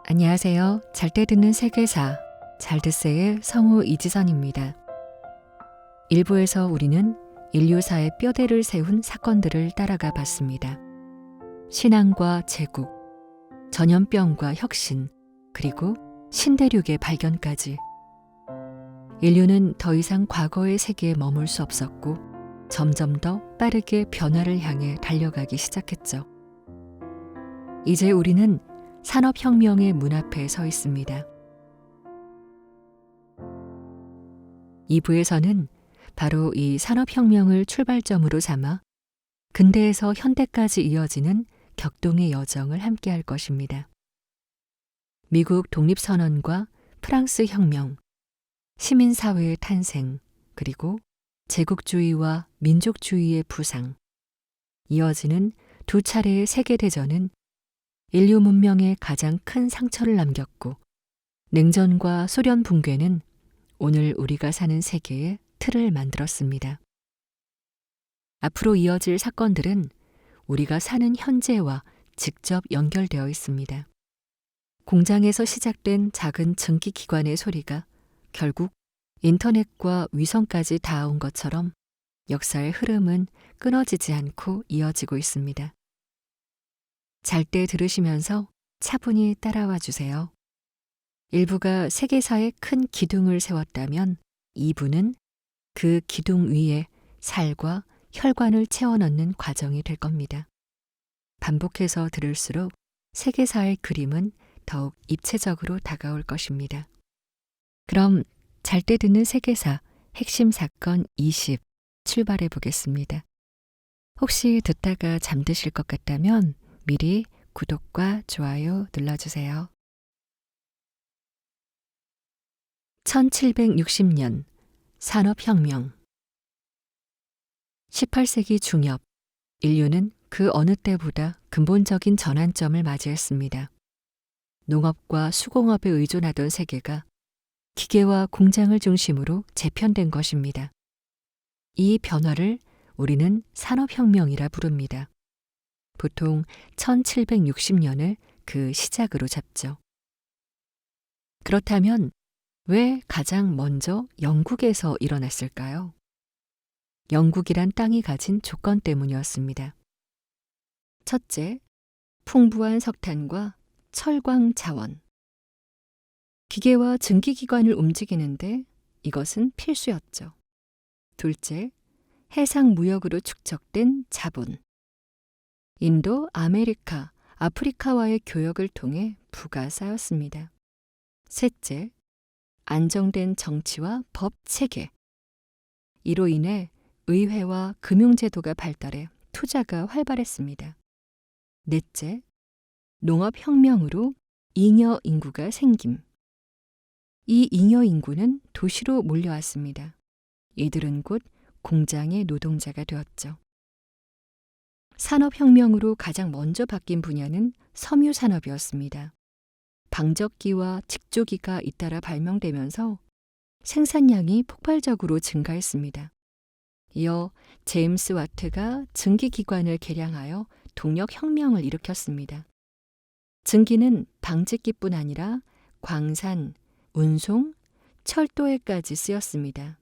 안녕하세요. 잘 때 듣는 세계사, 잘듣세의 성우 이지선입니다. 일부에서 우리는 인류사의 뼈대를 세운 사건들을 따라가 봤습니다. 신앙과 제국, 전염병과 혁신, 그리고 신대륙의 발견까지. 인류는 더 이상 과거의 세계에 머물 수 없었고 점점 더 빠르게 변화를 향해 달려가기 시작했죠. 이제 우리는 산업혁명의 문 앞에 서 있습니다. 2부에서는 바로 이 산업혁명을 출발점으로 삼아 근대에서 현대까지 이어지는 격동의 여정을 함께할 것입니다. 미국 독립선언과 프랑스 혁명, 시민사회의 탄생, 그리고 제국주의와 민족주의의 부상, 이어지는 두 차례의 세계대전은 인류 문명에 가장 큰 상처를 남겼고 냉전과 소련 붕괴는 오늘 우리가 사는 세계의 틀을 만들었습니다. 앞으로 이어질 사건들은 우리가 사는 현재와 직접 연결되어 있습니다. 공장에서 시작된 작은 증기기관의 소리가 결국 인터넷과 위성까지 닿아온 것처럼 역사의 흐름은 끊어지지 않고 이어지고 있습니다. 잘 때 들으시면서 차분히 따라와 주세요. 1부가 세계사에 큰 기둥을 세웠다면 2부는 그 기둥 위에 살과 혈관을 채워 넣는 과정이 될 겁니다. 반복해서 들을수록 세계사의 그림은 더욱 입체적으로 다가올 것입니다. 그럼 잘 때 듣는 세계사 핵심 사건 20 출발해 보겠습니다. 혹시 듣다가 잠드실 것 같다면 미리 구독과 좋아요 눌러주세요. 1760년 산업혁명 18세기 중엽, 인류는 그 어느 때보다 근본적인 전환점을 맞이했습니다. 농업과 수공업에 의존하던 세계가 기계와 공장을 중심으로 재편된 것입니다. 이 변화를 우리는 산업혁명이라 부릅니다. 보통 1760년을 그 시작으로 잡죠. 그렇다면 왜 가장 먼저 영국에서 일어났을까요? 영국이란 땅이 가진 조건 때문이었습니다. 첫째, 풍부한 석탄과 철광 자원. 기계와 증기기관을 움직이는데 이것은 필수였죠. 둘째, 해상 무역으로 축적된 자본. 인도, 아메리카, 아프리카와의 교역을 통해 부가 쌓였습니다. 셋째, 안정된 정치와 법 체계. 이로 인해 의회와 금융제도가 발달해 투자가 활발했습니다. 넷째, 농업혁명으로 잉여 인구가 생김. 이 잉여 인구는 도시로 몰려왔습니다. 이들은 곧 공장의 노동자가 되었죠. 산업혁명으로 가장 먼저 바뀐 분야는 섬유산업이었습니다. 방적기와 직조기가 잇따라 발명되면서 생산량이 폭발적으로 증가했습니다. 이어 제임스 와트가 증기기관을 개량하여 동력혁명을 일으켰습니다. 증기는 방직기뿐 아니라 광산, 운송, 철도에까지 쓰였습니다.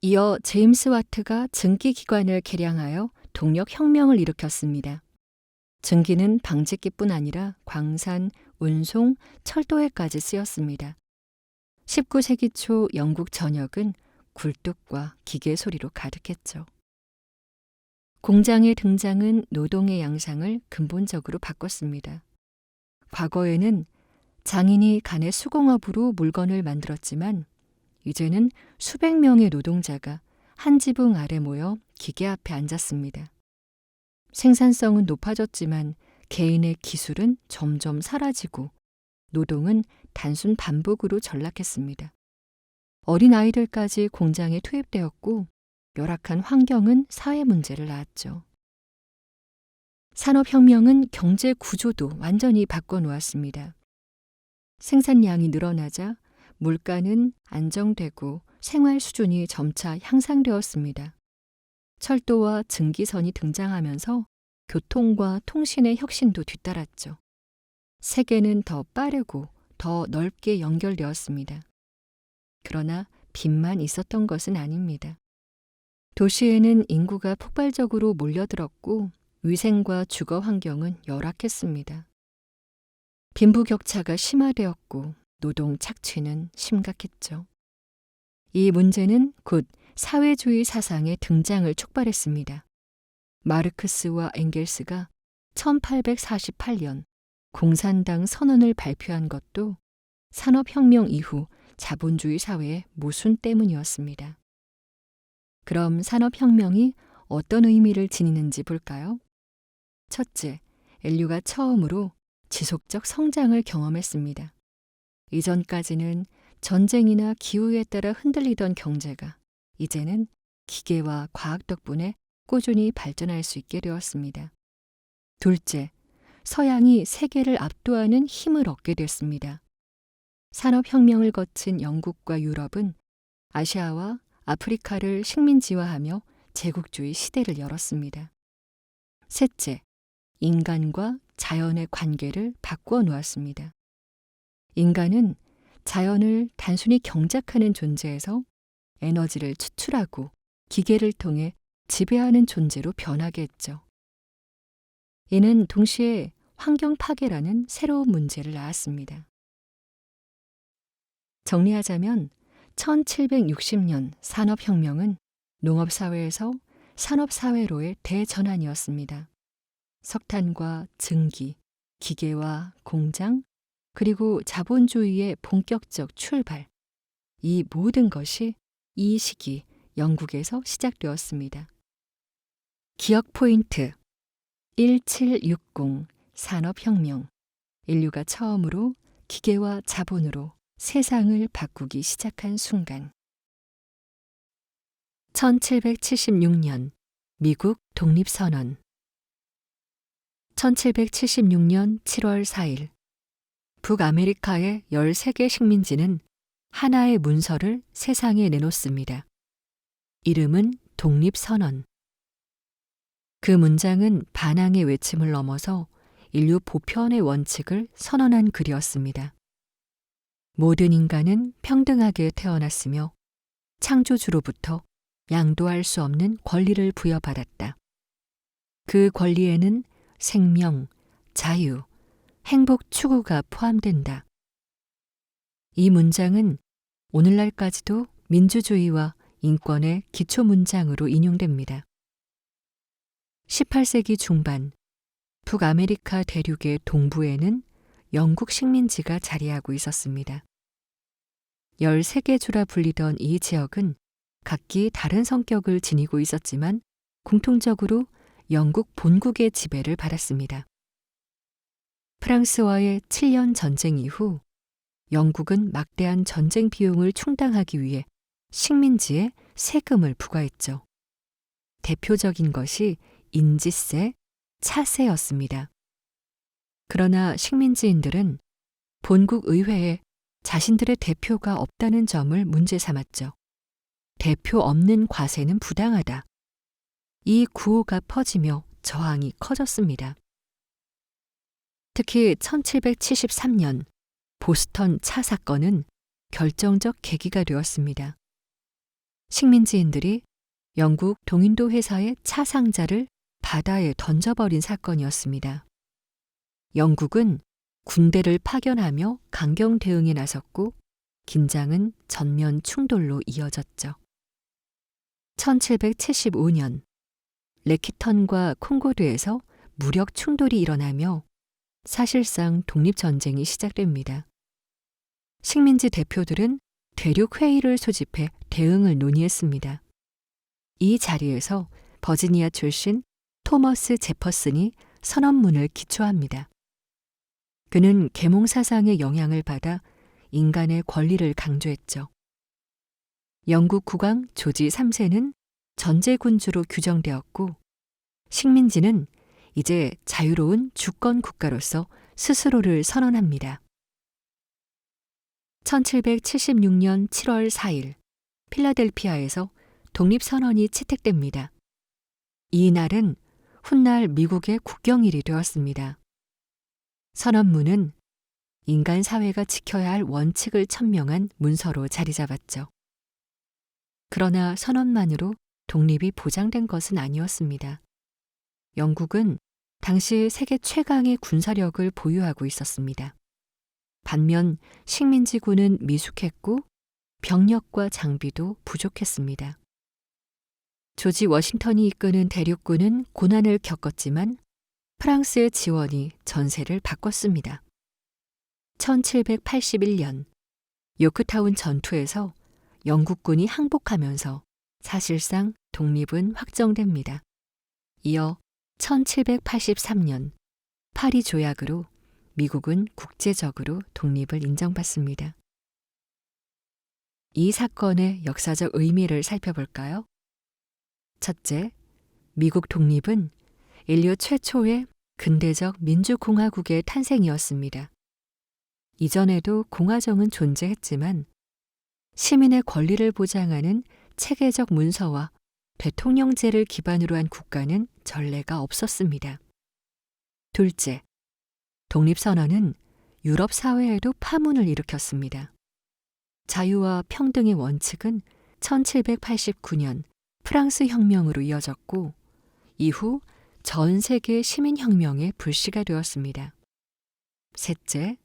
이어 제임스 와트가 증기기관을 개량하여 동력혁명을 일으켰습니다. 증기는 방직기뿐 아니라 광산, 운송, 철도에까지 쓰였습니다. 19세기 초 영국 전역은 굴뚝과 기계 소리로 가득했죠. 공장의 등장은 노동의 양상을 근본적으로 바꿨습니다. 과거에는 장인이 간의 수공업으로 물건을 만들었지만 이제는 수백 명의 노동자가 한 지붕 아래 모여 기계 앞에 앉았습니다. 생산성은 높아졌지만 개인의 기술은 점점 사라지고 노동은 단순 반복으로 전락했습니다. 어린 아이들까지 공장에 투입되었고 열악한 환경은 사회 문제를 낳았죠. 산업혁명은 경제 구조도 완전히 바꿔놓았습니다. 생산량이 늘어나자 물가는 안정되고 생활 수준이 점차 향상되었습니다. 철도와 증기선이 등장하면서 교통과 통신의 혁신도 뒤따랐죠. 세계는 더 빠르고 더 넓게 연결되었습니다. 그러나 빚만 있었던 것은 아닙니다. 도시에는 인구가 폭발적으로 몰려들었고 위생과 주거 환경은 열악했습니다. 빈부격차가 심화되었고 노동 착취는 심각했죠. 이 문제는 곧 사회주의 사상의 등장을 촉발했습니다. 마르크스와 엥겔스가 1848년 공산당 선언을 발표한 것도 산업혁명 이후 자본주의 사회의 모순 때문이었습니다. 그럼 산업혁명이 어떤 의미를 지니는지 볼까요? 첫째, 인류가 처음으로 지속적 성장을 경험했습니다. 이전까지는 전쟁이나 기후에 따라 흔들리던 경제가 이제는 기계와 과학 덕분에 꾸준히 발전할 수 있게 되었습니다. 둘째, 서양이 세계를 압도하는 힘을 얻게 됐습니다. 산업혁명을 거친 영국과 유럽은 아시아와 아프리카를 식민지화하며 제국주의 시대를 열었습니다. 셋째, 인간과 자연의 관계를 바꾸어 놓았습니다. 인간은 자연을 단순히 경작하는 존재에서 에너지를 추출하고 기계를 통해 지배하는 존재로 변하게 했죠. 이는 동시에 환경 파괴라는 새로운 문제를 낳았습니다. 정리하자면 1760년 산업혁명은 농업사회에서 산업사회로의 대전환이었습니다. 석탄과 증기, 기계와 공장, 그리고 자본주의의 본격적 출발, 이 모든 것이 이 시기 영국에서 시작되었습니다. 기억 포인트 1760 산업혁명, 인류가 처음으로 기계와 자본으로 세상을 바꾸기 시작한 순간. 1776년 미국 독립선언. 1776년 7월 4일 북아메리카의 13개 식민지는 하나의 문서를 세상에 내놓습니다. 이름은 독립선언. 그 문장은 반항의 외침을 넘어서 인류 보편의 원칙을 선언한 글이었습니다. 모든 인간은 평등하게 태어났으며 창조주로부터 양도할 수 없는 권리를 부여받았다. 그 권리에는 생명, 자유, 행복 추구가 포함된다. 이 문장은 오늘날까지도 민주주의와 인권의 기초 문장으로 인용됩니다. 18세기 중반 북아메리카 대륙의 동부에는 영국 식민지가 자리하고 있었습니다. 13개 주라 불리던 이 지역은 각기 다른 성격을 지니고 있었지만 공통적으로 영국 본국의 지배를 받았습니다. 프랑스와의 7년 전쟁 이후 영국은 막대한 전쟁 비용을 충당하기 위해 식민지에 세금을 부과했죠. 대표적인 것이 인지세, 차세였습니다. 그러나 식민지인들은 본국 의회에 자신들의 대표가 없다는 점을 문제 삼았죠. 대표 없는 과세는 부당하다. 이 구호가 퍼지며 저항이 커졌습니다. 특히 1773년 보스턴 차 사건은 결정적 계기가 되었습니다. 식민지인들이 영국 동인도 회사의 차 상자를 바다에 던져버린 사건이었습니다. 영국은 군대를 파견하며 강경 대응에 나섰고 긴장은 전면 충돌로 이어졌죠. 1775년 레키턴과 콩고르에서 무력 충돌이 일어나며 사실상 독립전쟁이 시작됩니다. 식민지 대표들은 대륙회의를 소집해 대응을 논의했습니다. 이 자리에서 버지니아 출신 토머스 제퍼슨이 선언문을 기초합니다. 그는 계몽사상의 영향을 받아 인간의 권리를 강조했죠. 영국 국왕 조지 3세는 전제군주로 규정되었고 식민지는 이제 자유로운 주권 국가로서 스스로를 선언합니다. 1776년 7월 4일 필라델피아에서 독립선언이 채택됩니다. 이 날은 훗날 미국의 국경일이 되었습니다. 선언문은 인간 사회가 지켜야 할 원칙을 천명한 문서로 자리 잡았죠. 그러나 선언만으로 독립이 보장된 것은 아니었습니다. 영국은 당시 세계 최강의 군사력을 보유하고 있었습니다. 반면 식민지군은 미숙했고 병력과 장비도 부족했습니다. 조지 워싱턴이 이끄는 대륙군은 고난을 겪었지만 프랑스의 지원이 전세를 바꿨습니다. 1781년 요크타운 전투에서 영국군이 항복하면서 사실상 독립은 확정됩니다. 이어 1783년 파리 조약으로 미국은 국제적으로 독립을 인정받습니다. 이 사건의 역사적 의미를 살펴볼까요? 첫째, 미국 독립은 인류 최초의 근대적 민주공화국의 탄생이었습니다. 이전에도 공화정은 존재했지만 시민의 권리를 보장하는 체계적 문서와 대통령제를 기반으로 한 국가는 전례가 없었습니다. 둘째, 독립선언은 유럽 사회에도 파문을 일으켰습니다. 자유와 평등의 원칙은 1789년 프랑스 혁명으로 이어졌고 이후 전 세계 시민혁명의 불씨가 되었습니다. 셋째,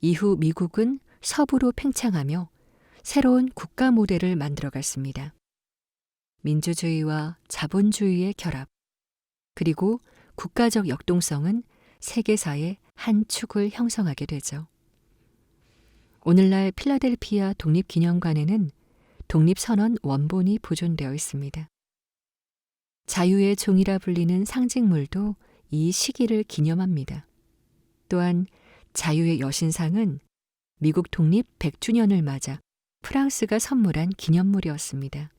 이후 미국은 서부로 팽창하며 새로운 국가 모델을 만들어갔습니다. 민주주의와 자본주의의 결합, 그리고 국가적 역동성은 세계사의 한 축을 형성하게 되죠. 오늘날 필라델피아 독립기념관에는 독립선언 원본이 보존되어 있습니다. 자유의 종이라 불리는 상징물도 이 시기를 기념합니다. 또한 자유의 여신상은 미국 독립 100주년을 맞아 프랑스가 선물한 기념물이었습니다.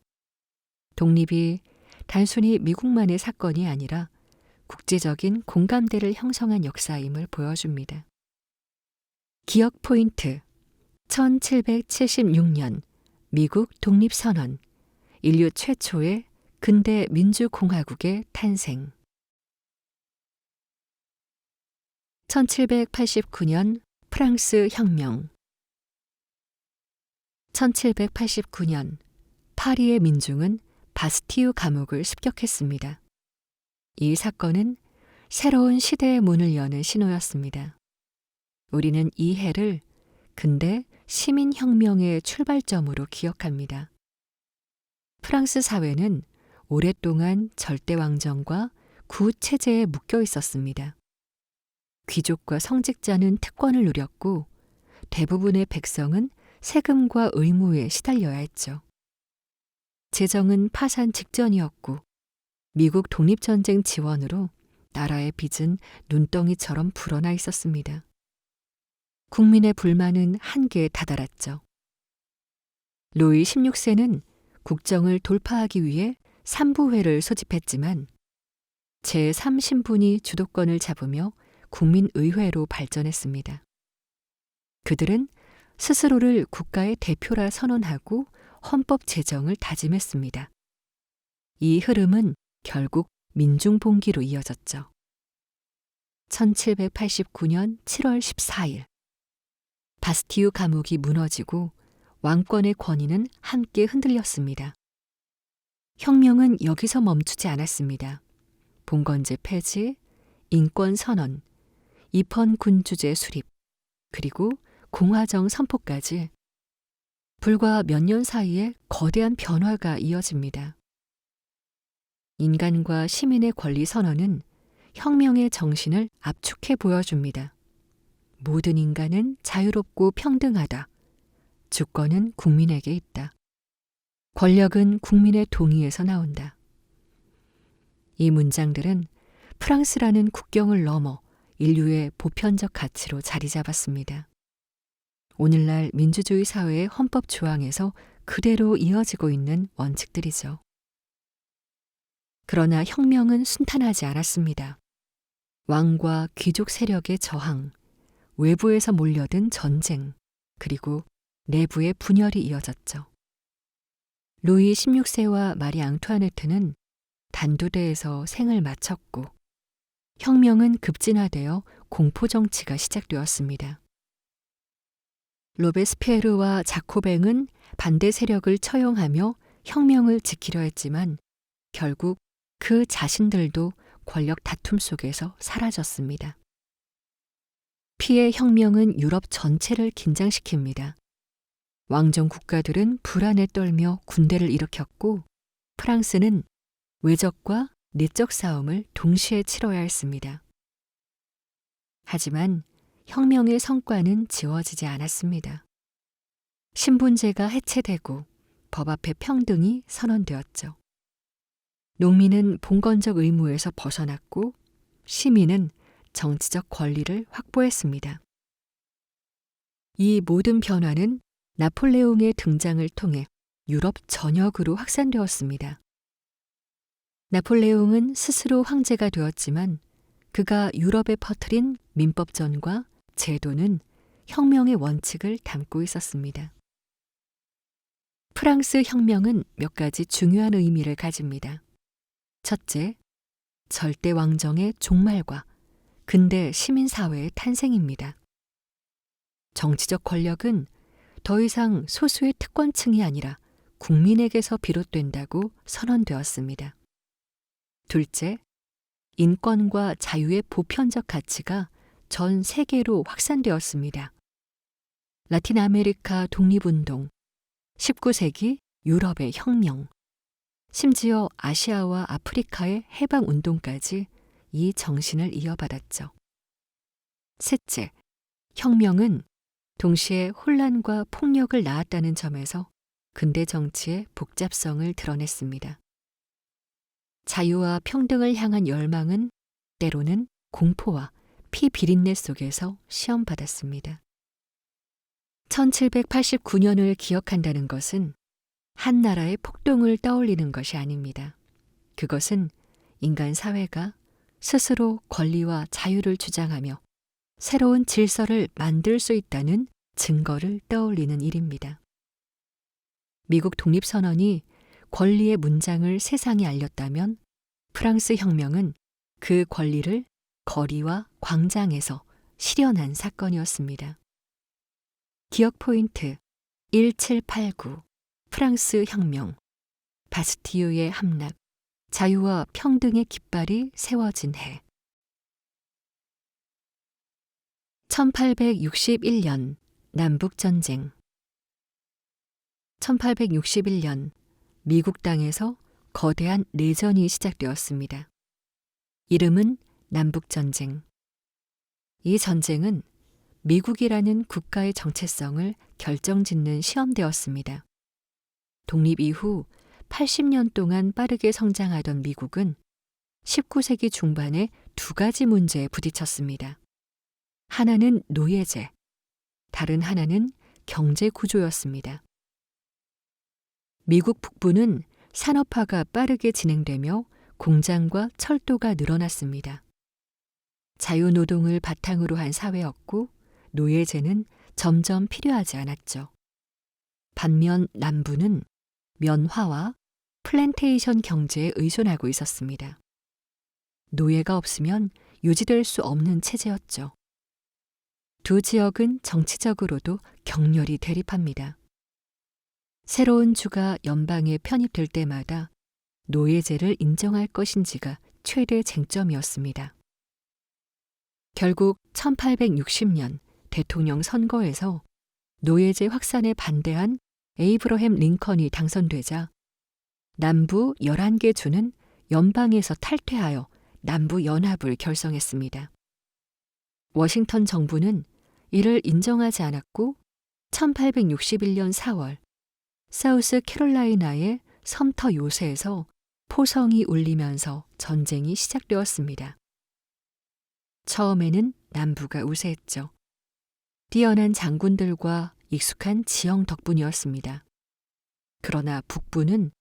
독립이 단순히 미국만의 사건이 아니라 국제적인 공감대를 형성한 역사임을 보여줍니다. 기억 포인트 1776년 미국 독립선언, 인류 최초의 근대 민주공화국의 탄생. 1789년 프랑스 혁명. 1789년 파리의 민중은 바스티유 감옥을 습격했습니다. 이 사건은 새로운 시대의 문을 여는 신호였습니다. 우리는 이 해를 근대 시민혁명의 출발점으로 기억합니다. 프랑스 사회는 오랫동안 절대왕정과 구체제에 묶여 있었습니다. 귀족과 성직자는 특권을 누렸고 대부분의 백성은 세금과 의무에 시달려야 했죠. 재정은 파산 직전이었고 미국 독립전쟁 지원으로 나라의 빚은 눈덩이처럼 불어나 있었습니다. 국민의 불만은 한계에 다다랐죠. 루이 16세는 국정을 돌파하기 위해 3부회를 소집했지만 제3신분이 주도권을 잡으며 국민의회로 발전했습니다. 그들은 스스로를 국가의 대표라 선언하고 헌법 제정을 다짐했습니다. 이 흐름은 결국 민중봉기로 이어졌죠. 1789년 7월 14일 바스티유 감옥이 무너지고 왕권의 권위는 함께 흔들렸습니다. 혁명은 여기서 멈추지 않았습니다. 봉건제 폐지, 인권 선언, 입헌 군주제 수립, 그리고 공화정 선포까지 불과 몇 년 사이에 거대한 변화가 이어집니다. 인간과 시민의 권리 선언은 혁명의 정신을 압축해 보여줍니다. 모든 인간은 자유롭고 평등하다. 주권은 국민에게 있다. 권력은 국민의 동의에서 나온다. 이 문장들은 프랑스라는 국경을 넘어 인류의 보편적 가치로 자리 잡았습니다. 오늘날 민주주의 사회의 헌법 조항에서 그대로 이어지고 있는 원칙들이죠. 그러나 혁명은 순탄하지 않았습니다. 왕과 귀족 세력의 저항, 외부에서 몰려든 전쟁, 그리고 내부의 분열이 이어졌죠. 루이 16세와 마리 앙투아네트는 단두대에서 생을 마쳤고 혁명은 급진화되어 공포 정치가 시작되었습니다. 로베스피에르와 자코뱅은 반대 세력을 처형하며 혁명을 지키려 했지만 결국 그 자신들도 권력 다툼 속에서 사라졌습니다. 피해 혁명은 유럽 전체를 긴장시킵니다. 왕정 국가들은 불안에 떨며 군대를 일으켰고 프랑스는 외적과 내적 싸움을 동시에 치러야 했습니다. 하지만 혁명의 성과는 지워지지 않았습니다. 신분제가 해체되고 법 앞의 평등이 선언되었죠. 농민은 봉건적 의무에서 벗어났고 시민은 정치적 권리를 확보했습니다. 이 모든 변화는 나폴레옹의 등장을 통해 유럽 전역으로 확산되었습니다. 나폴레옹은 스스로 황제가 되었지만 그가 유럽에 퍼뜨린 민법전과 제도는 혁명의 원칙을 담고 있었습니다. 프랑스 혁명은 몇 가지 중요한 의미를 가집니다. 첫째, 절대 왕정의 종말과 근대 시민사회의 탄생입니다. 정치적 권력은 더 이상 소수의 특권층이 아니라 국민에게서 비롯된다고 선언되었습니다. 둘째, 인권과 자유의 보편적 가치가 전 세계로 확산되었습니다. 라틴 아메리카 독립운동, 19세기 유럽의 혁명, 심지어 아시아와 아프리카의 해방운동까지 이 정신을 이어받았죠. 셋째, 혁명은 동시에 혼란과 폭력을 낳았다는 점에서 근대 정치의 복잡성을 드러냈습니다. 자유와 평등을 향한 열망은 때로는 공포와 피비린내 속에서 시험받았습니다. 1789년을 기억한다는 것은 한 나라의 폭동을 떠올리는 것이 아닙니다. 그것은 인간 사회가 스스로 권리와 자유를 주장하며 새로운 질서를 만들 수 있다는 증거를 떠올리는 일입니다. 미국 독립선언이 권리의 문장을 세상에 알렸다면 프랑스 혁명은 그 권리를 거리와 광장에서 실현한 사건이었습니다. 기억 포인트 1789 프랑스 혁명 바스티유의 함락 자유와 평등의 깃발이 세워진 해 1861년 남북전쟁 1861년 미국 땅에서 거대한 내전이 시작되었습니다. 이름은 남북전쟁. 이 전쟁은 미국이라는 국가의 정체성을 결정짓는 시험대였습니다. 독립 이후 80년 동안 빠르게 성장하던 미국은 19세기 중반에 두 가지 문제에 부딪혔습니다. 하나는 노예제, 다른 하나는 경제 구조였습니다. 미국 북부는 산업화가 빠르게 진행되며 공장과 철도가 늘어났습니다. 자유노동을 바탕으로 한 사회였고 노예제는 점점 필요하지 않았죠. 반면 남부는 면화와 플랜테이션 경제에 의존하고 있었습니다. 노예가 없으면 유지될 수 없는 체제였죠. 두 지역은 정치적으로도 격렬히 대립합니다. 새로운 주가 연방에 편입될 때마다 노예제를 인정할 것인지가 최대 쟁점이었습니다. 결국 1860년 대통령 선거에서 노예제 확산에 반대한 에이브러햄 링컨이 당선되자 남부 11개 주는 연방에서 탈퇴하여 남부 연합을 결성했습니다. 워싱턴 정부는 이를 인정하지 않았고 1861년 4월 사우스 캐롤라이나의 섬터 요새에서 포성이 울리면서 전쟁이 시작되었습니다. 처음에는 남부가 우세했죠. 뛰어난 장군들과 익숙한 지형 덕분이었습니다. 그러나 북부는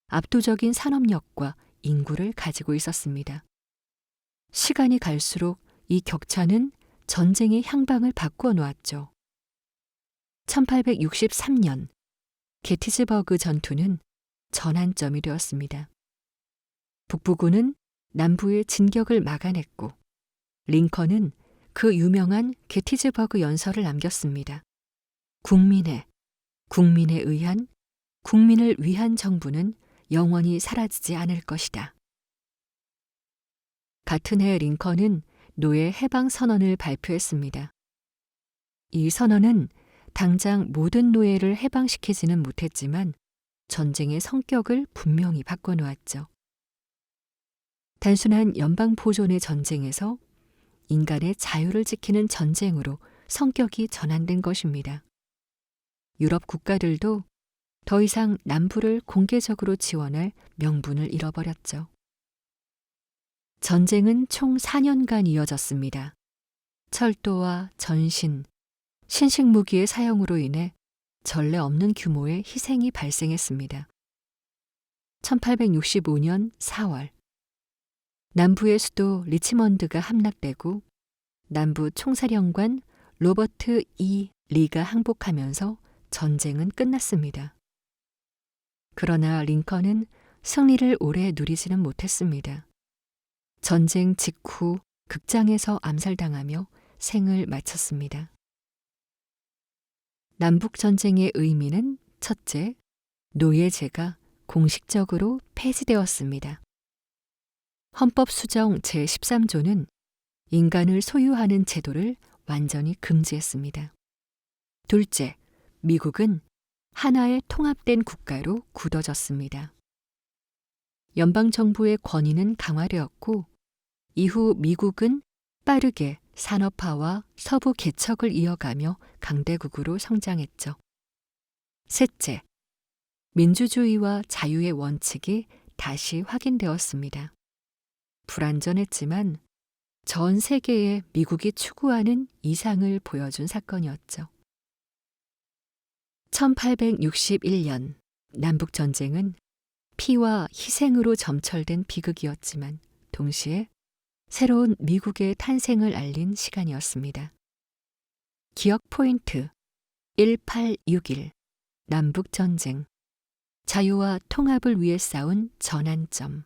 압도적인 산업력과 인구를 가지고 있었습니다. 시간이 갈수록 이 격차는 전쟁의 향방을 바꾸어 놓았죠. 1863년 게티즈버그 전투는 전환점이 되었습니다. 북부군은 남부의 진격을 막아냈고 링컨은 그 유명한 게티즈버그 연설을 남겼습니다. 국민에 의한, 국민을 위한 정부는 영원히 사라지지 않을 것이다. 같은 해 링컨은 노예 해방 선언을 발표했습니다. 이 선언은 당장 모든 노예를 해방시키지는 못했지만 전쟁의 성격을 분명히 바꿔놓았죠. 단순한 연방 보존의 전쟁에서 인간의 자유를 지키는 전쟁으로 성격이 전환된 것입니다. 유럽 국가들도 더 이상 남부를 공개적으로 지원할 명분을 잃어버렸죠. 전쟁은 총 4년간 이어졌습니다. 철도와 전신, 신식 무기의 사용으로 인해 전례 없는 규모의 희생이 발생했습니다. 1865년 4월, 남부의 수도 리치먼드가 함락되고 남부 총사령관 로버트 E. 리가 항복하면서 전쟁은 끝났습니다. 그러나 링컨은 승리를 오래 누리지는 못했습니다. 전쟁 직후 극장에서 암살당하며 생을 마쳤습니다. 남북전쟁의 의미는 첫째, 노예제가 공식적으로 폐지되었습니다. 헌법 수정 제13조는 인간을 소유하는 제도를 완전히 금지했습니다. 둘째, 미국은 하나의 통합된 국가로 굳어졌습니다. 연방정부의 권위는 강화되었고 이후 미국은 빠르게 산업화와 서부 개척을 이어가며 강대국으로 성장했죠. 셋째, 민주주의와 자유의 원칙이 다시 확인되었습니다. 불완전했지만 전 세계에 미국이 추구하는 이상을 보여준 사건이었죠. 1861년 남북전쟁은 피와 희생으로 점철된 비극이었지만 동시에 새로운 미국의 탄생을 알린 시간이었습니다. 기억 포인트 1861 남북전쟁 자유와 통합을 위해 싸운 전환점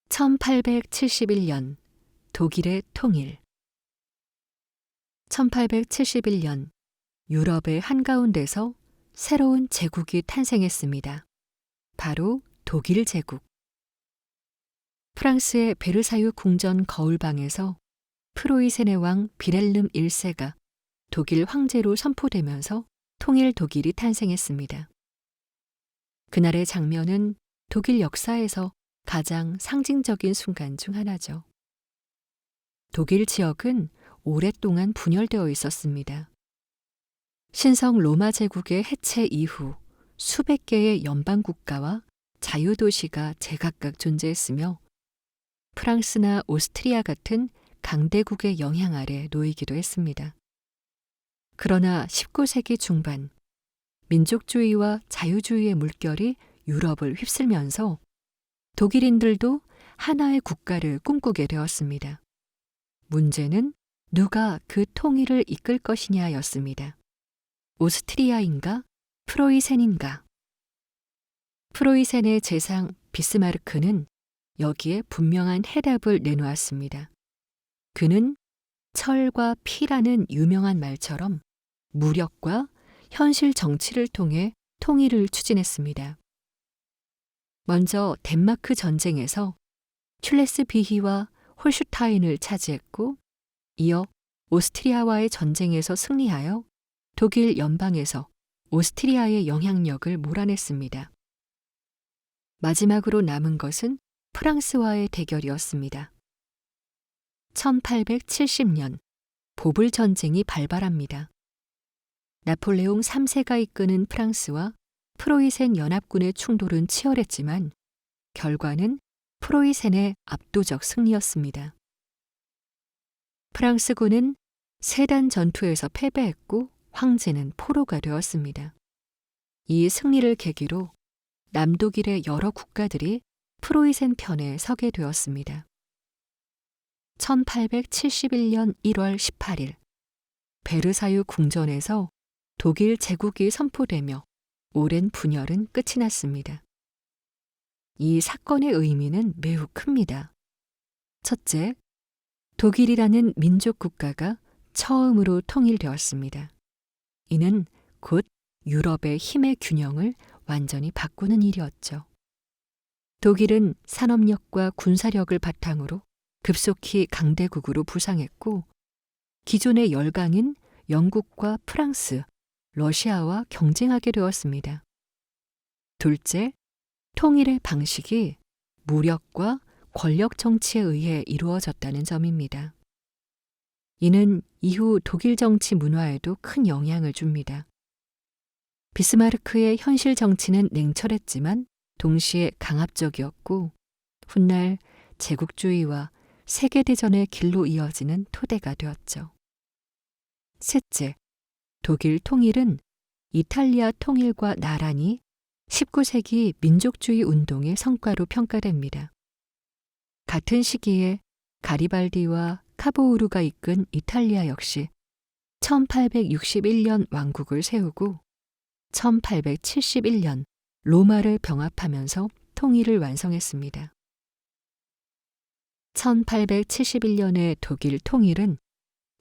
1871년 독일의 통일 1871년 유럽의 한가운데서 새로운 제국이 탄생했습니다. 바로 독일 제국. 프랑스의 베르사유 궁전 거울방에서 프로이센의 왕 비렐름 1세가 독일 황제로 선포되면서 통일 독일이 탄생했습니다. 그날의 장면은 독일 역사에서 가장 상징적인 순간 중 하나죠. 독일 지역은 오랫동안 분열되어 있었습니다. 신성 로마 제국의 해체 이후 수백 개의 연방국가와 자유도시가 제각각 존재했으며 프랑스나 오스트리아 같은 강대국의 영향 아래 놓이기도 했습니다. 그러나 19세기 중반 민족주의와 자유주의의 물결이 유럽을 휩쓸면서 독일인들도 하나의 국가를 꿈꾸게 되었습니다. 문제는 누가 그 통일을 이끌 것이냐였습니다. 오스트리아인가? 프로이센인가? 프로이센의 재상 비스마르크는 여기에 분명한 해답을 내놓았습니다. 그는 철과 피라는 유명한 말처럼 무력과 현실 정치를 통해 통일을 추진했습니다. 먼저 덴마크 전쟁에서 슐레스비히와 홀슈타인을 차지했고 이어 오스트리아와의 전쟁에서 승리하여 독일 연방에서 오스트리아의 영향력을 몰아냈습니다. 마지막으로 남은 것은 프랑스와의 대결이었습니다. 1870년 보불 전쟁이 발발합니다. 나폴레옹 3세가 이끄는 프랑스와 프로이센 연합군의 충돌은 치열했지만 결과는 프로이센의 압도적 승리였습니다. 프랑스군은 세단 전투에서 패배했고 황제는 포로가 되었습니다. 이 승리를 계기로 남독일의 여러 국가들이 프로이센 편에 서게 되었습니다. 1871년 1월 18일 베르사유 궁전에서 독일 제국이 선포되며 오랜 분열은 끝이 났습니다. 이 사건의 의미는 매우 큽니다. 첫째, 독일이라는 민족 국가가 처음으로 통일되었습니다. 이는 곧 유럽의 힘의 균형을 완전히 바꾸는 일이었죠. 독일은 산업력과 군사력을 바탕으로 급속히 강대국으로 부상했고, 기존의 열강인 영국과 프랑스, 러시아와 경쟁하게 되었습니다. 둘째, 통일의 방식이 무력과 권력 정치에 의해 이루어졌다는 점입니다. 이는 이후 독일 정치 문화에도 큰 영향을 줍니다. 비스마르크의 현실 정치는 냉철했지만 동시에 강압적이었고, 훗날 제국주의와 세계대전의 길로 이어지는 토대가 되었죠. 셋째, 독일 통일은 이탈리아 통일과 나란히 19세기 민족주의 운동의 성과로 평가됩니다. 같은 시기에 가리발디와 카보우르가 이끈 이탈리아 역시 1861년 왕국을 세우고 1871년 로마를 병합하면서 통일을 완성했습니다. 1871년의 독일 통일은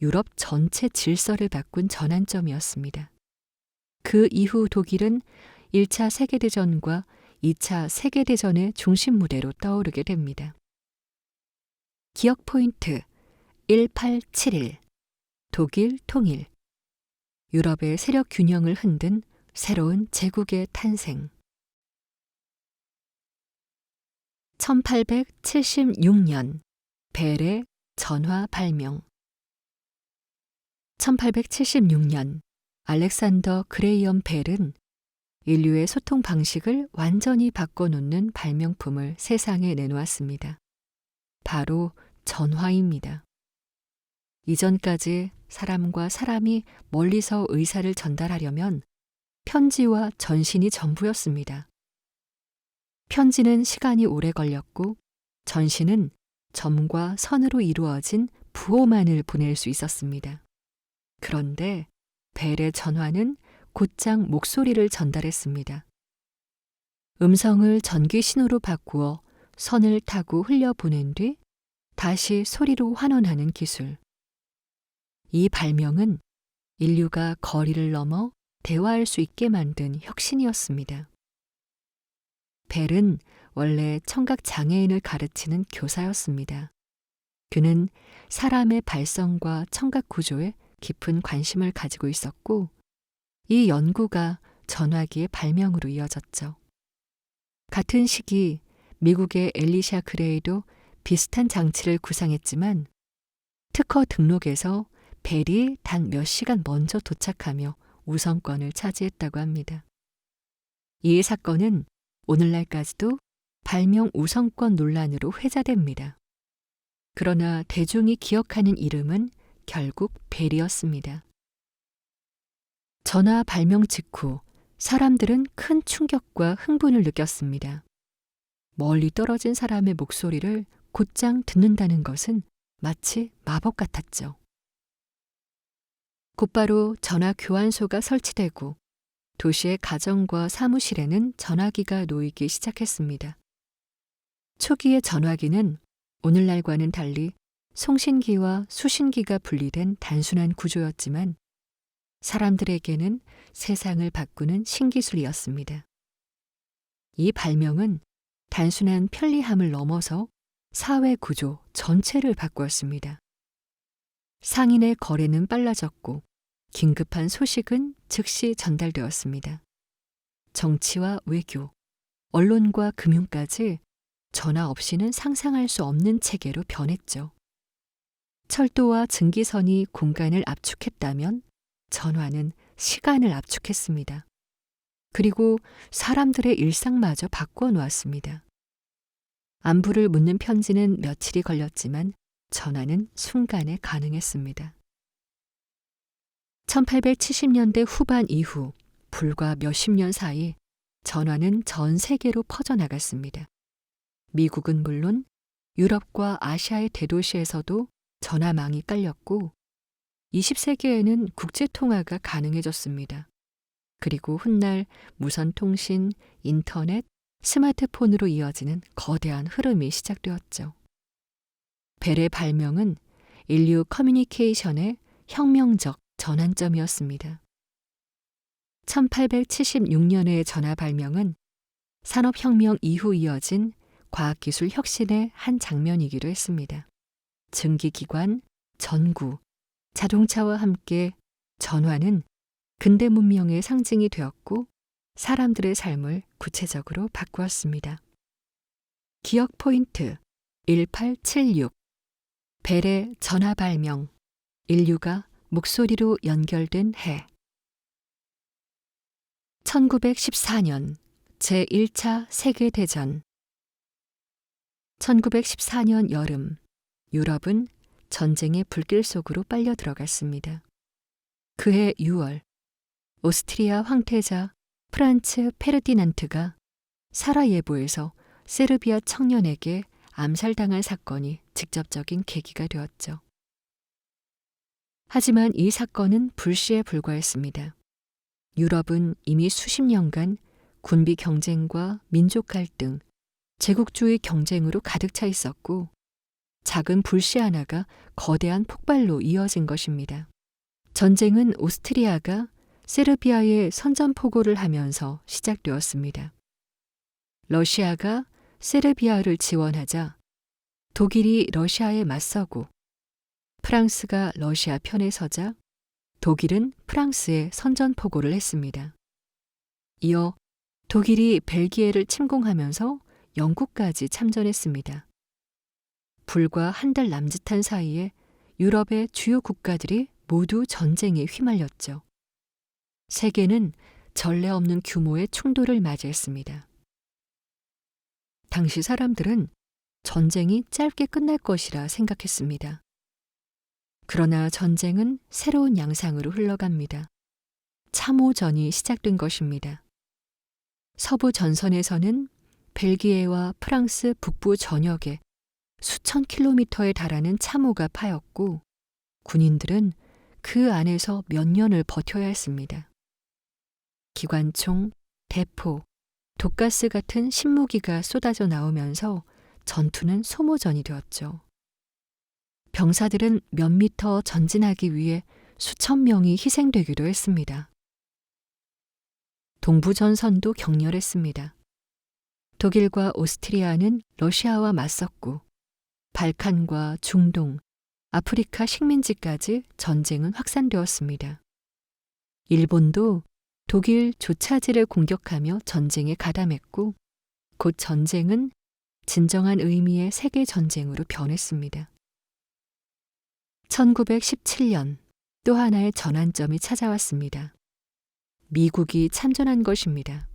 유럽 전체 질서를 바꾼 전환점이었습니다. 그 이후 독일은 1차 세계대전과 2차 세계대전의 중심 무대로 떠오르게 됩니다. 기억 포인트 1871 독일 통일 유럽의 세력 균형을 흔든 새로운 제국의 탄생 1876년 벨의 전화 발명 1876년 알렉산더 그레이엄 벨은 인류의 소통 방식을 완전히 바꿔놓는 발명품을 세상에 내놓았습니다. 바로 전화입니다. 이전까지 사람과 사람이 멀리서 의사를 전달하려면 편지와 전신이 전부였습니다. 편지는 시간이 오래 걸렸고 전신은 점과 선으로 이루어진 부호만을 보낼 수 있었습니다. 그런데 벨의 전화는 곧장 목소리를 전달했습니다. 음성을 전기 신호로 바꾸어 선을 타고 흘려보낸 뒤 다시 소리로 환원하는 기술. 이 발명은 인류가 거리를 넘어 대화할 수 있게 만든 혁신이었습니다. 벨은 원래 청각 장애인을 가르치는 교사였습니다. 그는 사람의 발성과 청각 구조에 깊은 관심을 가지고 있었고, 이 연구가 전화기의 발명으로 이어졌죠. 같은 시기 미국의 엘리샤 그레이도 비슷한 장치를 구상했지만 특허 등록에서 벨이 단 몇 시간 먼저 도착하며 우선권을 차지했다고 합니다. 이 사건은 오늘날까지도 발명 우선권 논란으로 회자됩니다. 그러나 대중이 기억하는 이름은 결국 벨이었습니다. 전화 발명 직후 사람들은 큰 충격과 흥분을 느꼈습니다. 멀리 떨어진 사람의 목소리를 곧장 듣는다는 것은 마치 마법 같았죠. 곧바로 전화 교환소가 설치되고 도시의 가정과 사무실에는 전화기가 놓이기 시작했습니다. 초기의 전화기는 오늘날과는 달리 송신기와 수신기가 분리된 단순한 구조였지만 사람들에게는 세상을 바꾸는 신기술이었습니다. 이 발명은 단순한 편리함을 넘어서 사회 구조 전체를 바꾸었습니다. 상인의 거래는 빨라졌고 긴급한 소식은 즉시 전달되었습니다. 정치와 외교, 언론과 금융까지 전화 없이는 상상할 수 없는 체계로 변했죠. 철도와 증기선이 공간을 압축했다면 전화는 시간을 압축했습니다. 그리고 사람들의 일상마저 바꿔 놓았습니다. 안부를 묻는 편지는 며칠이 걸렸지만 전화는 순간에 가능했습니다. 1870년대 후반 이후 불과 몇십 년 사이 전화는 전 세계로 퍼져나갔습니다. 미국은 물론 유럽과 아시아의 대도시에서도 전화망이 깔렸고 20세기에는 국제통화가 가능해졌습니다. 그리고 훗날 무선통신, 인터넷, 스마트폰으로 이어지는 거대한 흐름이 시작되었죠. 벨의 발명은 인류 커뮤니케이션의 혁명적 전환점이었습니다. 1876년의 전화 발명은 산업혁명 이후 이어진 과학기술 혁신의 한 장면이기도 했습니다. 증기기관, 전구, 자동차와 함께 전화는 근대 문명의 상징이 되었고 사람들의 삶을 구체적으로 바꾸었습니다. 기억 포인트 1876 벨의 전화 발명 인류가 목소리로 연결된 해 1914년 제1차 세계대전 1914년 여름 유럽은 전쟁의 불길 속으로 빨려 들어갔습니다. 그해 6월 오스트리아 황태자 프란츠 페르디난트가 사라예보에서 세르비아 청년에게 암살당한 사건이 직접적인 계기가 되었죠. 하지만 이 사건은 불시에 불과했습니다. 유럽은 이미 수십 년간 군비 경쟁과 민족 갈등, 제국주의 경쟁으로 가득 차 있었고 작은 불씨 하나가 거대한 폭발로 이어진 것입니다. 전쟁은 오스트리아가 세르비아에 선전포고를 하면서 시작되었습니다. 러시아가 세르비아를 지원하자 독일이 러시아에 맞서고 프랑스가 러시아 편에 서자 독일은 프랑스에 선전포고를 했습니다. 이어 독일이 벨기에를 침공하면서 영국까지 참전했습니다. 불과 한 달 남짓한 사이에 유럽의 주요 국가들이 모두 전쟁에 휘말렸죠. 세계는 전례 없는 규모의 충돌을 맞이했습니다. 당시 사람들은 전쟁이 짧게 끝날 것이라 생각했습니다. 그러나 전쟁은 새로운 양상으로 흘러갑니다. 참호전이 시작된 것입니다. 서부 전선에서는 벨기에와 프랑스 북부 전역에 수천 킬로미터에 달하는 참호가 파였고 군인들은 그 안에서 몇 년을 버텨야 했습니다. 기관총, 대포, 독가스 같은 신무기가 쏟아져 나오면서 전투는 소모전이 되었죠. 병사들은 몇 미터 전진하기 위해 수천 명이 희생되기도 했습니다. 동부전선도 격렬했습니다. 독일과 오스트리아는 러시아와 맞섰고 발칸과 중동, 아프리카 식민지까지 전쟁은 확산되었습니다. 일본도 독일 조차지를 공격하며 전쟁에 가담했고 곧 전쟁은 진정한 의미의 세계 전쟁으로 변했습니다. 1917년 또 하나의 전환점이 찾아왔습니다. 미국이 참전한 것입니다.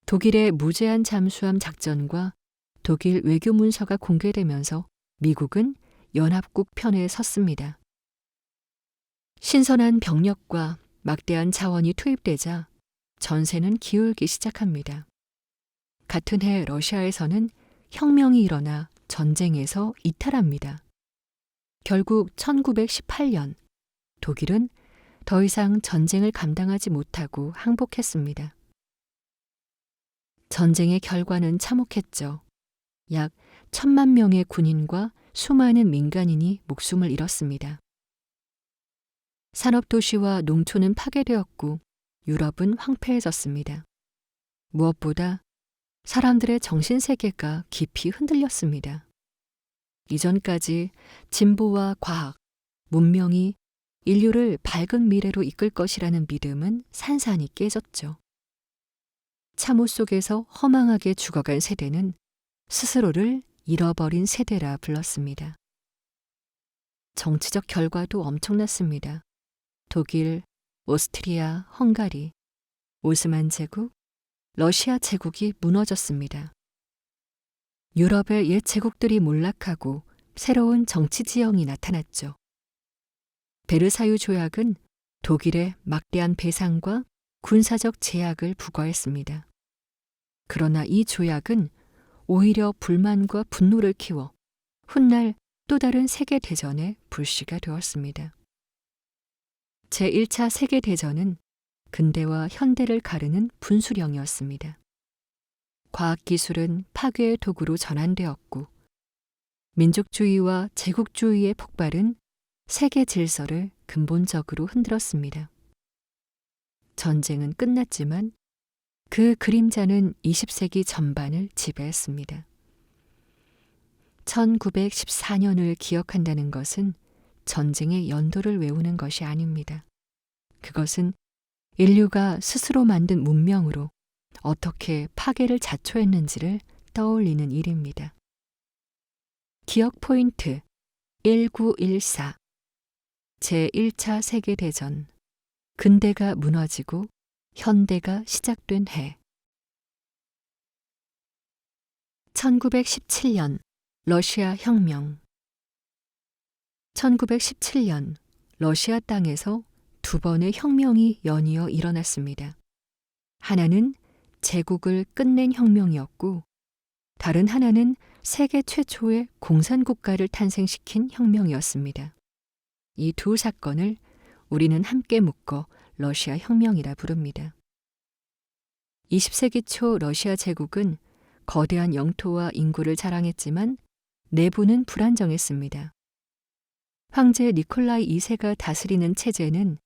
독일의 무제한 잠수함 작전과 독일 외교 문서가 공개되면서 미국은 연합국 편에 섰습니다. 신선한 병력과 막대한 자원이 투입되자 전세는 기울기 시작합니다. 같은 해 러시아에서는 혁명이 일어나 전쟁에서 이탈합니다. 결국 1918년 독일은 더 이상 전쟁을 감당하지 못하고 항복했습니다. 전쟁의 결과는 참혹했죠. 약 1,000만 명의 군인과 수많은 민간인이 목숨을 잃었습니다. 산업도시와 농촌은 파괴되었고 유럽은 황폐해졌습니다. 무엇보다 사람들의 정신세계가 깊이 흔들렸습니다. 이전까지 진보와 과학, 문명이 인류를 밝은 미래로 이끌 것이라는 믿음은 산산이 깨졌죠. 참호 속에서 허망하게 죽어간 세대는 스스로를 잃어버린 세대라 불렀습니다. 정치적 결과도 엄청났습니다. 독일, 오스트리아, 헝가리, 오스만 제국, 러시아 제국이 무너졌습니다. 유럽의 옛 제국들이 몰락하고 새로운 정치 지형이 나타났죠. 베르사유 조약은 독일의 막대한 배상과 군사적 제약을 부과했습니다. 그러나 이 조약은 오히려 불만과 분노를 키워 훗날 또 다른 세계대전의 불씨가 되었습니다. 제1차 세계대전은 근대와 현대를 가르는 분수령이었습니다. 과학기술은 파괴의 도구로 전환되었고 민족주의와 제국주의의 폭발은 세계 질서를 근본적으로 흔들었습니다. 전쟁은 끝났지만 그 그림자는 20세기 전반을 지배했습니다. 1914년을 기억한다는 것은 전쟁의 연도를 외우는 것이 아닙니다. 그것은 인류가 스스로 만든 문명으로 어떻게 파괴를 자초했는지를 떠올리는 일입니다. 기억 포인트 1914 제1차 세계대전 근대가 무너지고 현대가 시작된 해 1917년 러시아 혁명 1917년 러시아 땅에서 두 번의 혁명이 연이어 일어났습니다. 하나는 제국을 끝낸 혁명이었고 다른 하나는 세계 최초의 공산국가를 탄생시킨 혁명이었습니다. 이 두 사건을 우리는 함께 묶어 러시아 혁명이라 부릅니다. 20세기 초 러시아 제국은 거대한 영토와 인구를 자랑했지만 내부는 불안정했습니다. 황제 니콜라이 2세가 다스리는 체제는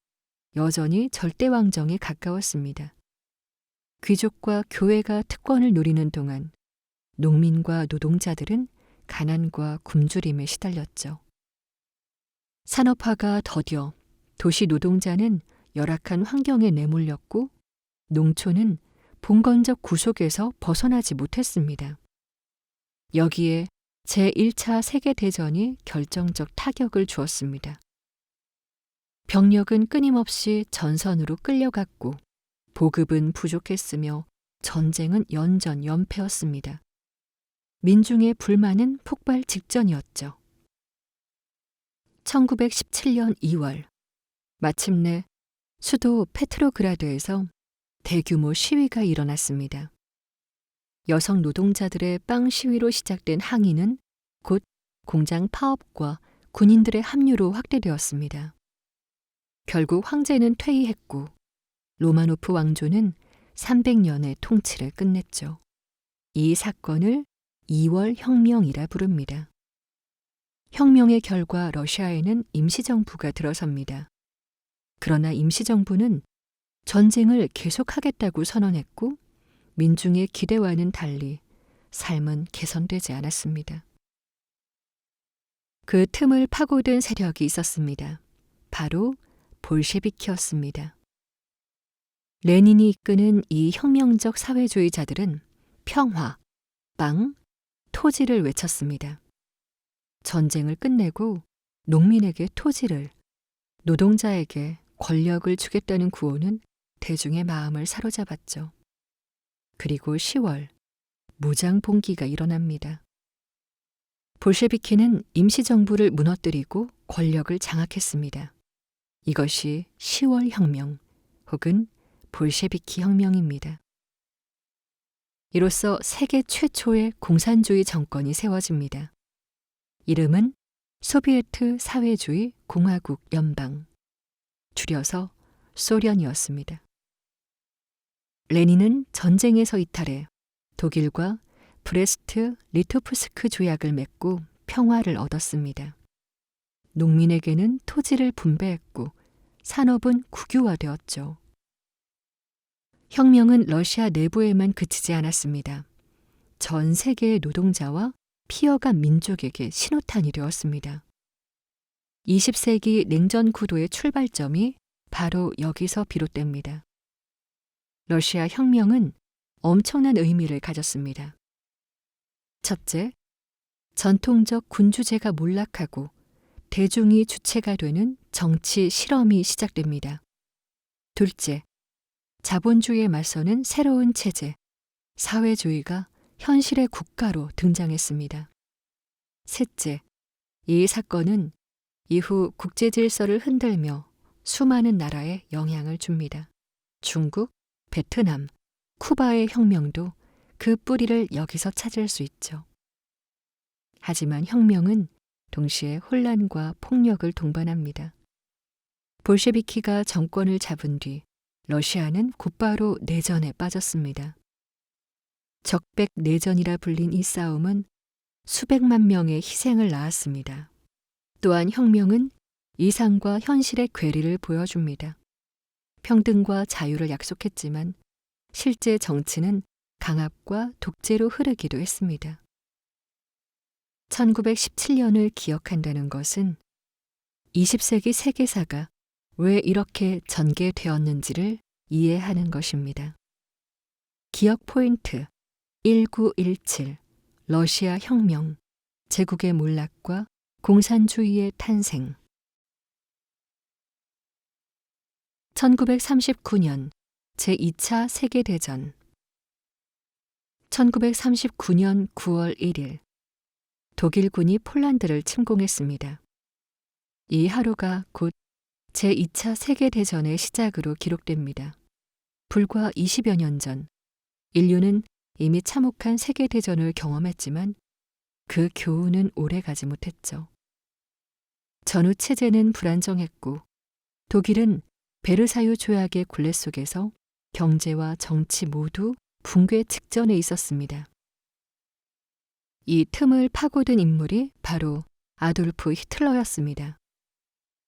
여전히 절대왕정에 가까웠습니다. 귀족과 교회가 특권을 누리는 동안 농민과 노동자들은 가난과 굶주림에 시달렸죠. 산업화가 더뎌 도시 노동자는 열악한 환경에 내몰렸고 농촌은 봉건적 구속에서 벗어나지 못했습니다. 여기에 제1차 세계대전이 결정적 타격을 주었습니다. 병력은 끊임없이 전선으로 끌려갔고 보급은 부족했으며 전쟁은 연전연패였습니다. 민중의 불만은 폭발 직전이었죠. 1917년 2월 마침내 수도 페트로그라드에서 대규모 시위가 일어났습니다. 여성 노동자들의 빵 시위로 시작된 항의는 곧 공장 파업과 군인들의 합류로 확대되었습니다. 결국 황제는 퇴위했고 로마노프 왕조는 300년의 통치를 끝냈죠. 이 사건을 2월 혁명이라 부릅니다. 혁명의 결과 러시아에는 임시정부가 들어섭니다. 그러나 임시정부는 전쟁을 계속하겠다고 선언했고 민중의 기대와는 달리 삶은 개선되지 않았습니다. 그 틈을 파고든 세력이 있었습니다. 바로 볼셰비키였습니다. 레닌이 이끄는 이 혁명적 사회주의자들은 평화, 빵, 토지를 외쳤습니다. 전쟁을 끝내고 농민에게 토지를, 노동자에게 권력을 주겠다는 구호는 대중의 마음을 사로잡았죠. 그리고 10월, 무장봉기가 일어납니다. 볼셰비키는 임시정부를 무너뜨리고 권력을 장악했습니다. 이것이 10월 혁명 혹은 볼셰비키 혁명입니다. 이로써 세계 최초의 공산주의 정권이 세워집니다. 이름은 소비에트 사회주의 공화국 연방, 줄여서 소련이었습니다. 레닌은 전쟁에서 이탈해 독일과 브레스트 리토프스크 조약을 맺고 평화를 얻었습니다. 농민에게는 토지를 분배했고 산업은 국유화되었죠. 혁명은 러시아 내부에만 그치지 않았습니다. 전 세계의 노동자와 피어간 민족에게 신호탄이 되었습니다. 20세기 냉전 구도의 출발점이 바로 여기서 비롯됩니다. 러시아 혁명은 엄청난 의미를 가졌습니다. 첫째, 전통적 군주제가 몰락하고 대중이 주체가 되는 정치 실험이 시작됩니다. 둘째, 자본주의에 맞서는 새로운 체제, 사회주의가 현실의 국가로 등장했습니다. 셋째, 이 사건은 이후 국제 질서를 흔들며 수많은 나라에 영향을 줍니다. 중국, 베트남, 쿠바의 혁명도 그 뿌리를 여기서 찾을 수 있죠. 하지만 혁명은 동시에 혼란과 폭력을 동반합니다. 볼셰비키가 정권을 잡은 뒤 러시아는 곧바로 내전에 빠졌습니다. 적백 내전이라 불린 이 싸움은 수백만 명의 희생을 낳았습니다. 또한 혁명은 이상과 현실의 괴리를 보여줍니다. 평등과 자유를 약속했지만 실제 정치는 강압과 독재로 흐르기도 했습니다. 1917년을 기억한다는 것은 20세기 세계사가 왜 이렇게 전개되었는지를 이해하는 것입니다. 기억 포인트 1917 러시아 혁명, 제국의 몰락과 공산주의의 탄생 1939년 제2차 세계대전 1939년 9월 1일 독일군이 폴란드를 침공했습니다. 이 하루가 곧 제2차 세계대전의 시작으로 기록됩니다. 불과 20여 년 전 인류는 이미 참혹한 세계대전을 경험했지만 그 교훈은 오래가지 못했죠. 전후 체제는 불안정했고 독일은 베르사유 조약의 굴레 속에서 경제와 정치 모두 붕괴 직전에 있었습니다. 이 틈을 파고든 인물이 바로 아돌프 히틀러였습니다.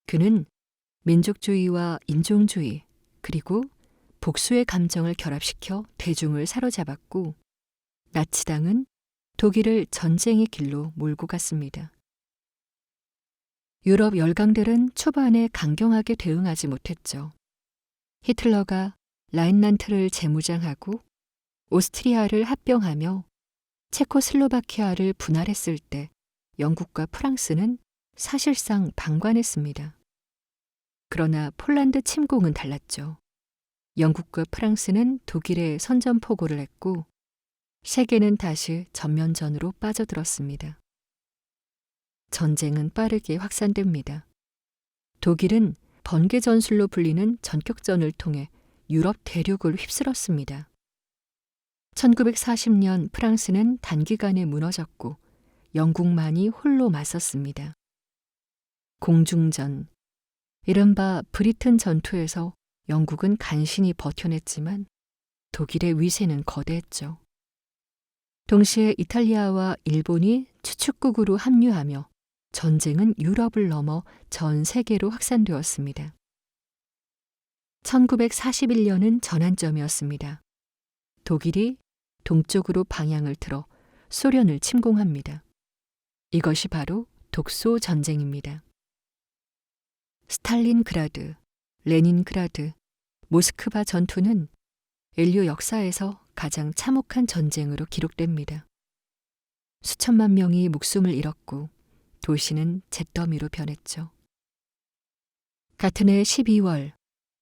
그는 민족주의와 인종주의 그리고 복수의 감정을 결합시켜 대중을 사로잡았고 나치당은 독일을 전쟁의 길로 몰고 갔습니다. 유럽 열강들은 초반에 강경하게 대응하지 못했죠. 히틀러가 라인란트를 재무장하고 오스트리아를 합병하며 체코슬로바키아를 분할했을 때 영국과 프랑스는 사실상 방관했습니다. 그러나 폴란드 침공은 달랐죠. 영국과 프랑스는 독일에 선전포고를 했고 세계는 다시 전면전으로 빠져들었습니다. 전쟁은 빠르게 확산됩니다. 독일은 번개전술로 불리는 전격전을 통해 유럽 대륙을 휩쓸었습니다. 1940년 프랑스는 단기간에 무너졌고 영국만이 홀로 맞섰습니다. 공중전, 이른바 브리튼 전투에서 영국은 간신히 버텨냈지만 독일의 위세는 거대했죠. 동시에 이탈리아와 일본이 추축국으로 합류하며 전쟁은 유럽을 넘어 전 세계로 확산되었습니다. 1941년은 전환점이었습니다. 독일이 동쪽으로 방향을 틀어 소련을 침공합니다. 이것이 바로 독소 전쟁입니다. 스탈린그라드, 레닌그라드, 모스크바 전투는 인류 역사에서 가장 참혹한 전쟁으로 기록됩니다. 수천만 명이 목숨을 잃었고 도시는 잿더미로 변했죠. 같은 해 12월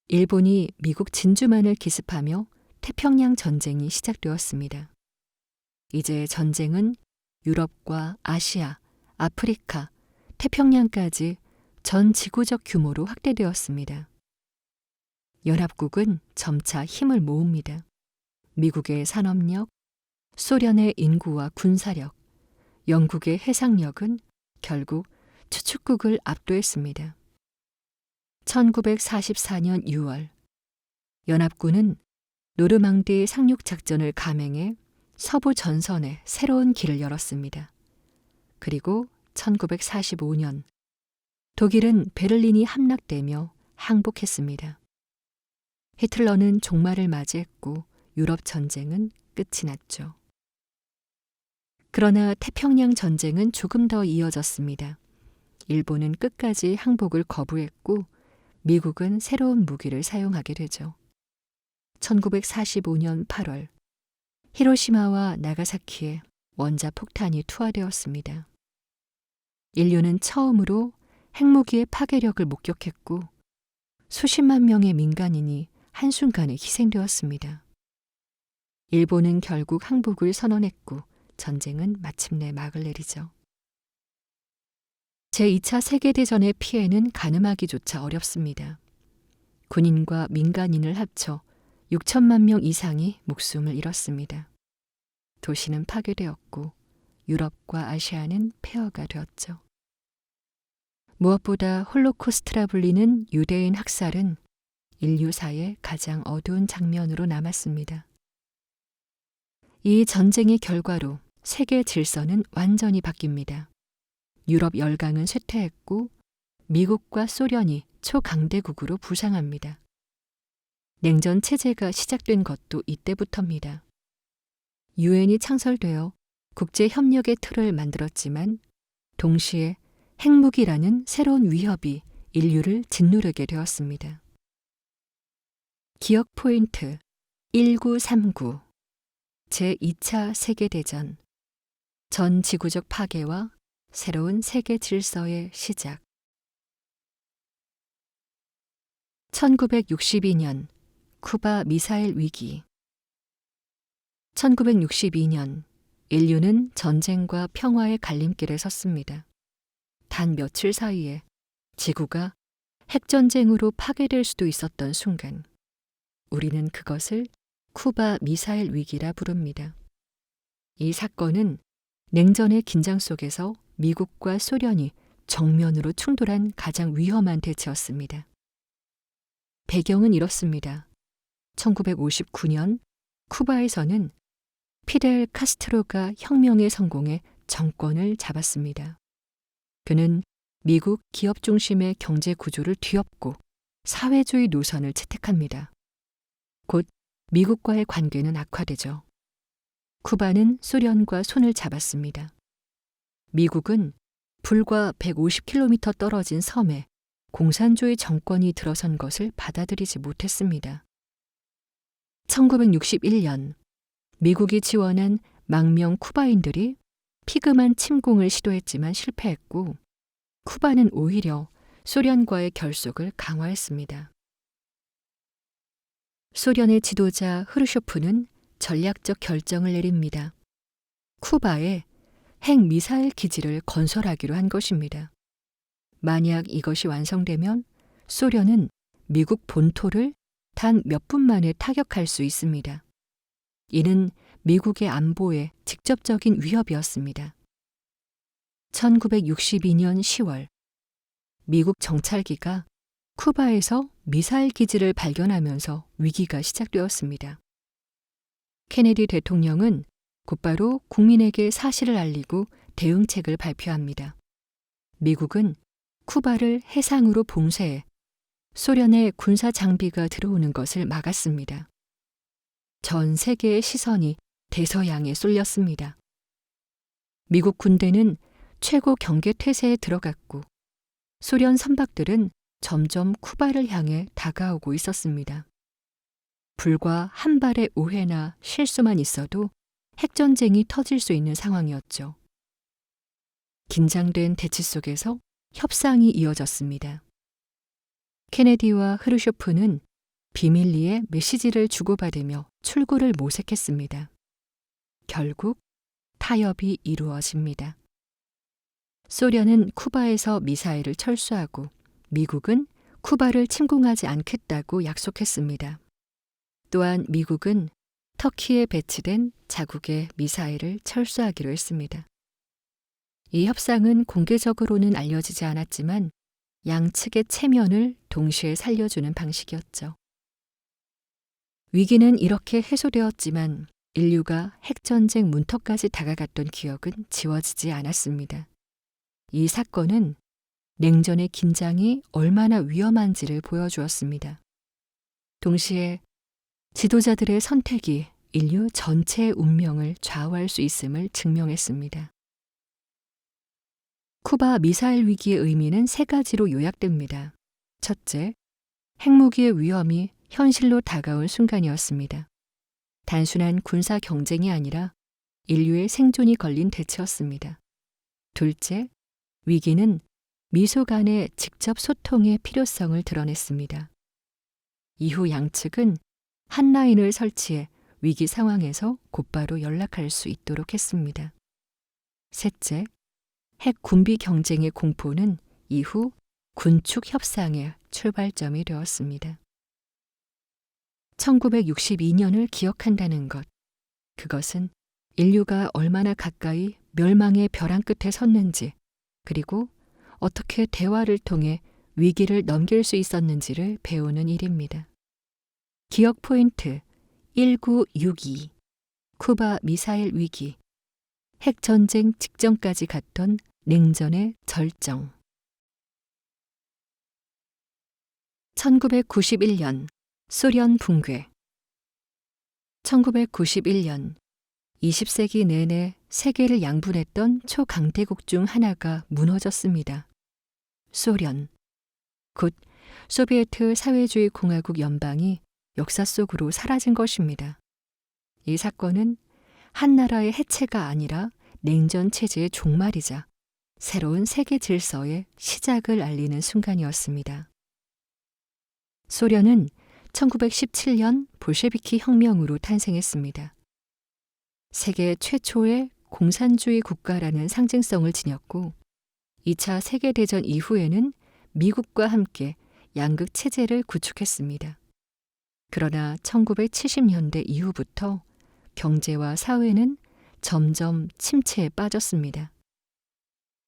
일본이 미국 진주만을 기습하며 태평양 전쟁이 시작되었습니다. 이제 전쟁은 유럽과 아시아, 아프리카, 태평양까지 전 지구적 규모로 확대되었습니다. 연합국은 점차 힘을 모읍니다. 미국의 산업력, 소련의 인구와 군사력, 영국의 해상력은 결국 추축국을 압도했습니다. 1944년 6월 연합군은 노르망디 상륙작전을 감행해 서부 전선에 새로운 길을 열었습니다. 그리고 1945년 독일은 베를린이 함락되며 항복했습니다. 히틀러는 종말을 맞이했고 유럽 전쟁은 끝이 났죠. 그러나 태평양 전쟁은 조금 더 이어졌습니다. 일본은 끝까지 항복을 거부했고 미국은 새로운 무기를 사용하게 되죠. 1945년 8월 히로시마와 나가사키에 원자 폭탄이 투하되었습니다. 인류는 처음으로 핵무기의 파괴력을 목격했고 수십만 명의 민간인이 한순간에 희생되었습니다. 일본은 결국 항복을 선언했고 전쟁은 마침내 막을 내리죠. 제2차 세계대전의 피해는 가늠하기조차 어렵습니다. 군인과 민간인을 합쳐 6천만 명 이상이 목숨을 잃었습니다. 도시는 파괴되었고 유럽과 아시아는 폐허가 되었죠. 무엇보다 홀로코스트라 불리는 유대인 학살은 인류사의 가장 어두운 장면으로 남았습니다. 이 전쟁의 결과로 세계 질서는 완전히 바뀝니다. 유럽 열강은 쇠퇴했고 미국과 소련이 초강대국으로 부상합니다. 냉전 체제가 시작된 것도 이때부터입니다. 유엔이 창설되어 국제 협력의 틀을 만들었지만 동시에 핵무기라는 새로운 위협이 인류를 짓누르게 되었습니다. 기억 포인트 1939 제2차 세계대전 전 지구적 파괴와 새로운 세계 질서의 시작 1962년 쿠바 미사일 위기 1962년 인류는 전쟁과 평화의 갈림길에 섰습니다. 단 며칠 사이에 지구가 핵전쟁으로 파괴될 수도 있었던 순간 우리는 그것을 쿠바 미사일 위기라 부릅니다. 이 사건은 냉전의 긴장 속에서 미국과 소련이 정면으로 충돌한 가장 위험한 대치였습니다. 배경은 이렇습니다. 1959년 쿠바에서는 피델 카스트로가 혁명에 성공해 정권을 잡았습니다. 그는 미국 기업 중심의 경제 구조를 뒤엎고 사회주의 노선을 채택합니다. 곧 미국과의 관계는 악화되죠. 쿠바는 소련과 손을 잡았습니다. 미국은 불과 150km 떨어진 섬에 공산주의 정권이 들어선 것을 받아들이지 못했습니다. 1961년 미국이 지원한 망명 쿠바인들이 피그만 침공을 시도했지만 실패했고 쿠바는 오히려 소련과의 결속을 강화했습니다. 소련의 지도자 흐르쇼프는 전략적 결정을 내립니다. 쿠바에 핵미사일 기지를 건설하기로 한 것입니다. 만약 이것이 완성되면 소련은 미국 본토를 단 몇 분 만에 타격할 수 있습니다. 이는 미국의 안보에 직접적인 위협이었습니다. 1962년 10월 미국 정찰기가 쿠바에서 미사일 기지를 발견하면서 위기가 시작되었습니다. 케네디 대통령은 곧바로 국민에게 사실을 알리고 대응책을 발표합니다. 미국은 쿠바를 해상으로 봉쇄해 소련의 군사 장비가 들어오는 것을 막았습니다. 전 세계의 시선이 대서양에 쏠렸습니다. 미국 군대는 최고 경계 태세에 들어갔고 소련 선박들은 점점 쿠바를 향해 다가오고 있었습니다. 불과 한 발의 오해나 실수만 있어도 핵전쟁이 터질 수 있는 상황이었죠. 긴장된 대치 속에서 협상이 이어졌습니다. 케네디와 흐르쇼프는 비밀리에 메시지를 주고받으며 출구를 모색했습니다. 결국 타협이 이루어집니다. 소련은 쿠바에서 미사일을 철수하고 미국은 쿠바를 침공하지 않겠다고 약속했습니다. 또한 미국은 터키에 배치된 자국의 미사일을 철수하기로 했습니다. 이 협상은 공개적으로는 알려지지 않았지만 양측의 체면을 동시에 살려주는 방식이었죠. 위기는 이렇게 해소되었지만 인류가 핵전쟁 문턱까지 다가갔던 기억은 지워지지 않았습니다. 이 사건은 냉전의 긴장이 얼마나 위험한지를 보여주었습니다. 동시에 지도자들의 선택이 인류 전체의 운명을 좌우할 수 있음을 증명했습니다. 쿠바 미사일 위기의 의미는 세 가지로 요약됩니다. 첫째, 핵무기의 위험이 현실로 다가온 순간이었습니다. 단순한 군사 경쟁이 아니라 인류의 생존이 걸린 대치였습니다. 둘째, 위기는 미소 간의 직접 소통의 필요성을 드러냈습니다. 이후 양측은 한 라인을 설치해 위기 상황에서 곧바로 연락할 수 있도록 했습니다. 셋째, 핵 군비 경쟁의 공포는 이후 군축 협상의 출발점이 되었습니다. 1962년을 기억한다는 것, 그것은 인류가 얼마나 가까이 멸망의 벼랑 끝에 섰는지, 그리고 어떻게 대화를 통해 위기를 넘길 수 있었는지를 배우는 일입니다. 기억 포인트 1962 쿠바 미사일 위기 핵전쟁 직전까지 갔던 냉전의 절정. 1991년 소련 붕괴. 1991년 20세기 내내 세계를 양분했던 초강대국 중 하나가 무너졌습니다. 소련, 곧 소비에트 사회주의 공화국 연방이 역사 속으로 사라진 것입니다. 이 사건은 한 나라의 해체가 아니라 냉전 체제의 종말이자 새로운 세계 질서의 시작을 알리는 순간이었습니다. 소련은 1917년 볼셰비키 혁명으로 탄생했습니다. 세계 최초의 공산주의 국가라는 상징성을 지녔고 2차 세계대전 이후에는 미국과 함께 양극 체제를 구축했습니다. 그러나 1970년대 이후부터 경제와 사회는 점점 침체에 빠졌습니다.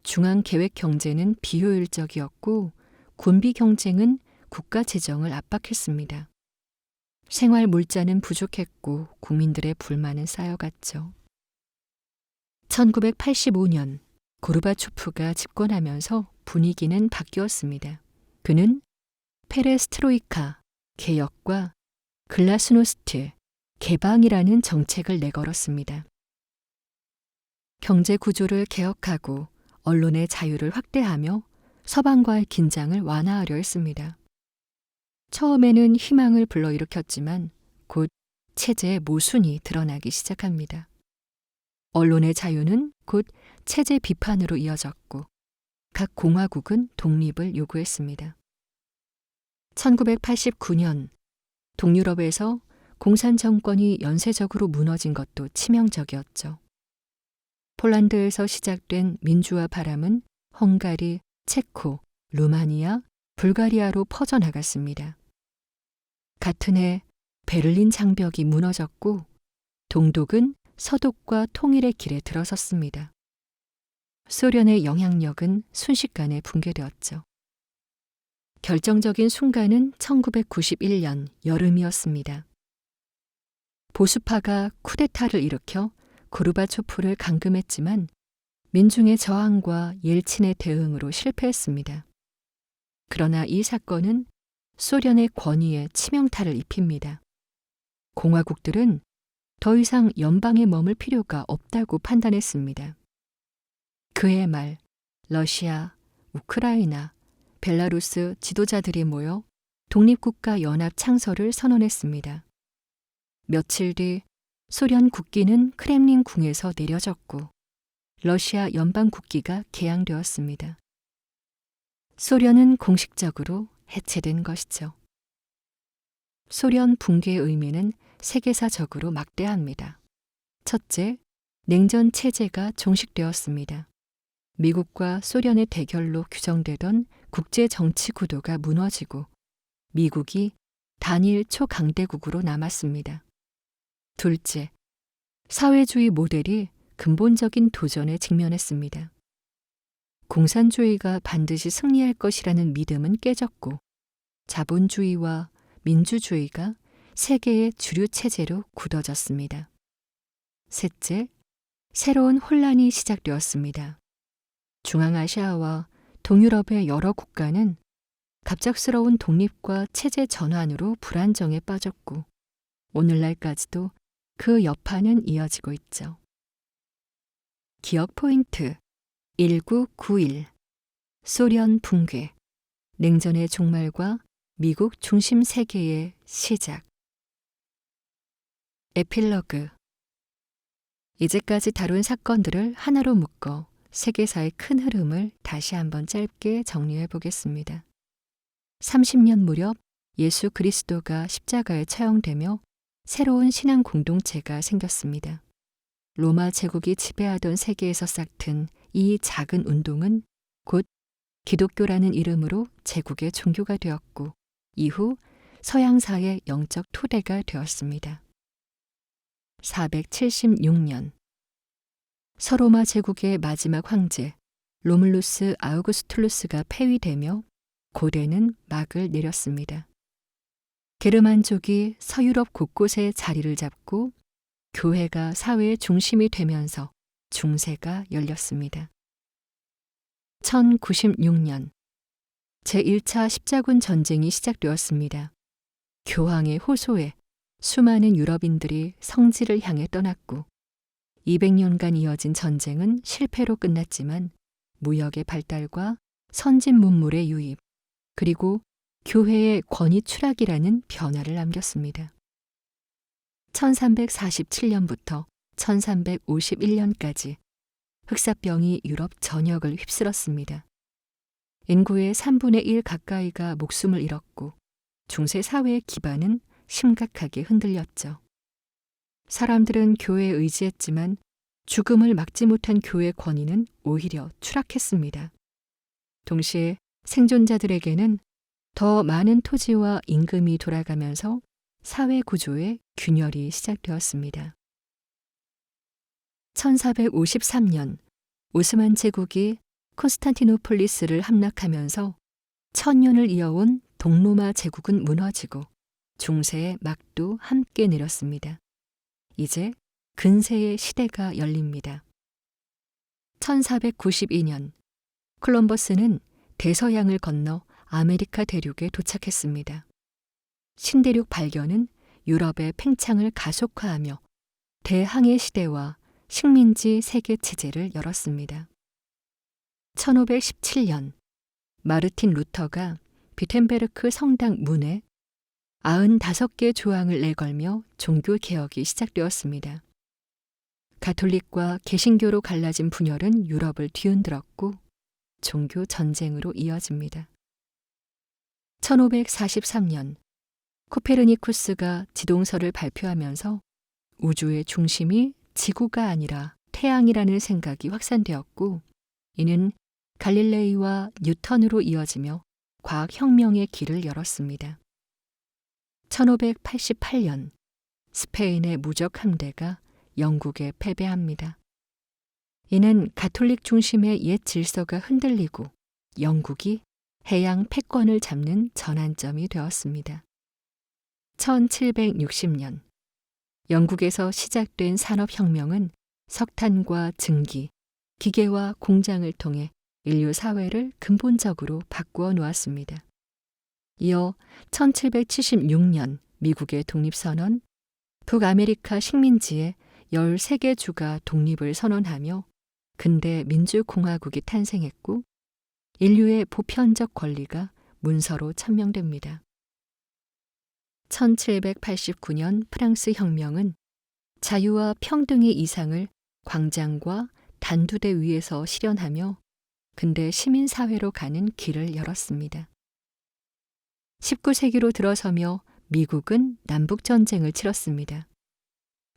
중앙계획 경제는 비효율적이었고 군비 경쟁은 국가 재정을 압박했습니다. 생활 물자는 부족했고 국민들의 불만은 쌓여갔죠. 1985년 고르바초프가 집권하면서 분위기는 바뀌었습니다. 그는 페레스트로이카, 개혁과 글라스노스트, 개방이라는 정책을 내걸었습니다. 경제 구조를 개혁하고 언론의 자유를 확대하며 서방과의 긴장을 완화하려 했습니다. 처음에는 희망을 불러일으켰지만 곧 체제의 모순이 드러나기 시작합니다. 언론의 자유는 곧 체제 비판으로 이어졌고 각 공화국은 독립을 요구했습니다. 1989년 동유럽에서 공산 정권이 연쇄적으로 무너진 것도 치명적이었죠. 폴란드에서 시작된 민주화 바람은 헝가리, 체코, 루마니아, 불가리아로 퍼져나갔습니다. 같은 해 베를린 장벽이 무너졌고 동독은 서독과 통일의 길에 들어섰습니다. 소련의 영향력은 순식간에 붕괴되었죠. 결정적인 순간은 1991년 여름이었습니다. 보수파가 쿠데타를 일으켜 고르바초프를 감금했지만 민중의 저항과 옐친의 대응으로 실패했습니다. 그러나 이 사건은 소련의 권위에 치명타를 입힙니다. 공화국들은 더 이상 연방에 머물 필요가 없다고 판단했습니다. 그해 말 러시아, 우크라이나, 벨라루스 지도자들이 모여 독립국가 연합 창설을 선언했습니다. 며칠 뒤 소련 국기는 크렘린 궁에서 내려졌고 러시아 연방 국기가 개양되었습니다. 소련은 공식적으로 해체된 것이죠. 소련 붕괴의 의미는 세계사적으로 막대합니다. 첫째, 냉전 체제가 종식되었습니다. 미국과 소련의 대결로 규정되던 국제 정치 구도가 무너지고 미국이 단일 초강대국으로 남았습니다. 둘째, 사회주의 모델이 근본적인 도전에 직면했습니다. 공산주의가 반드시 승리할 것이라는 믿음은 깨졌고 자본주의와 민주주의가 세계의 주류 체제로 굳어졌습니다. 셋째, 새로운 혼란이 시작되었습니다. 중앙아시아와 동유럽의 여러 국가는 갑작스러운 독립과 체제 전환으로 불안정에 빠졌고 오늘날까지도 그 여파는 이어지고 있죠. 기억 포인트 1991 소련 붕괴, 냉전의 종말과 미국 중심 세계의 시작. 에필러그. 이제까지 다룬 사건들을 하나로 묶어 세계사의 큰 흐름을 다시 한번 짧게 정리해 보겠습니다. 30년 무렵 예수 그리스도가 십자가에 처형되며 새로운 신앙 공동체가 생겼습니다. 로마 제국이 지배하던 세계에서 싹튼 이 작은 운동은 곧 기독교라는 이름으로 제국의 종교가 되었고 이후 서양사의 영적 토대가 되었습니다. 476년 서로마 제국의 마지막 황제 로물루스 아우구스툴루스가 폐위되며 고대는 막을 내렸습니다. 게르만족이 서유럽 곳곳에 자리를 잡고 교회가 사회의 중심이 되면서 중세가 열렸습니다. 1096년 제1차 십자군 전쟁이 시작되었습니다. 교황의 호소에 수많은 유럽인들이 성지를 향해 떠났고 200년간 이어진 전쟁은 실패로 끝났지만 무역의 발달과 선진 문물의 유입, 그리고 교회의 권위 추락이라는 변화를 남겼습니다. 1347년부터 1351년까지 흑사병이 유럽 전역을 휩쓸었습니다. 인구의 3분의 1 가까이가 목숨을 잃었고 중세 사회의 기반은 심각하게 흔들렸죠. 사람들은 교회에 의지했지만 죽음을 막지 못한 교회 권위는 오히려 추락했습니다. 동시에 생존자들에게는 더 많은 토지와 임금이 돌아가면서 사회 구조의 균열이 시작되었습니다. 1453년 오스만 제국이 콘스탄티노폴리스를 함락하면서 1000년을 이어온 동로마 제국은 무너지고 중세의 막도 함께 내렸습니다. 이제 근세의 시대가 열립니다. 1492년 콜럼버스는 대서양을 건너 아메리카 대륙에 도착했습니다. 신대륙 발견은 유럽의 팽창을 가속화하며 대항해 시대와 식민지 세계 체제를 열었습니다. 1517년 마르틴 루터가 비텐베르크 성당 문에 95개 조항을 내걸며 종교 개혁이 시작되었습니다. 가톨릭과 개신교로 갈라진 분열은 유럽을 뒤흔들었고 종교 전쟁으로 이어집니다. 1543년 코페르니쿠스가 지동설을 발표하면서 우주의 중심이 지구가 아니라 태양이라는 생각이 확산되었고 이는 갈릴레이와 뉴턴으로 이어지며 과학혁명의 길을 열었습니다. 1588년 스페인의 무적 함대가 영국에 패배합니다. 이는 가톨릭 중심의 옛 질서가 흔들리고 영국이 해양 패권을 잡는 전환점이 되었습니다. 1760년 영국에서 시작된 산업혁명은 석탄과 증기, 기계와 공장을 통해 인류 사회를 근본적으로 바꾸어 놓았습니다. 이어 1776년 미국의 독립선언, 북아메리카 식민지의 13개 주가 독립을 선언하며 근대 민주공화국이 탄생했고 인류의 보편적 권리가 문서로 천명됩니다. 1789년 프랑스 혁명은 자유와 평등의 이상을 광장과 단두대 위에서 실현하며 근대 시민사회로 가는 길을 열었습니다. 19세기로 들어서며 미국은 남북전쟁을 치렀습니다.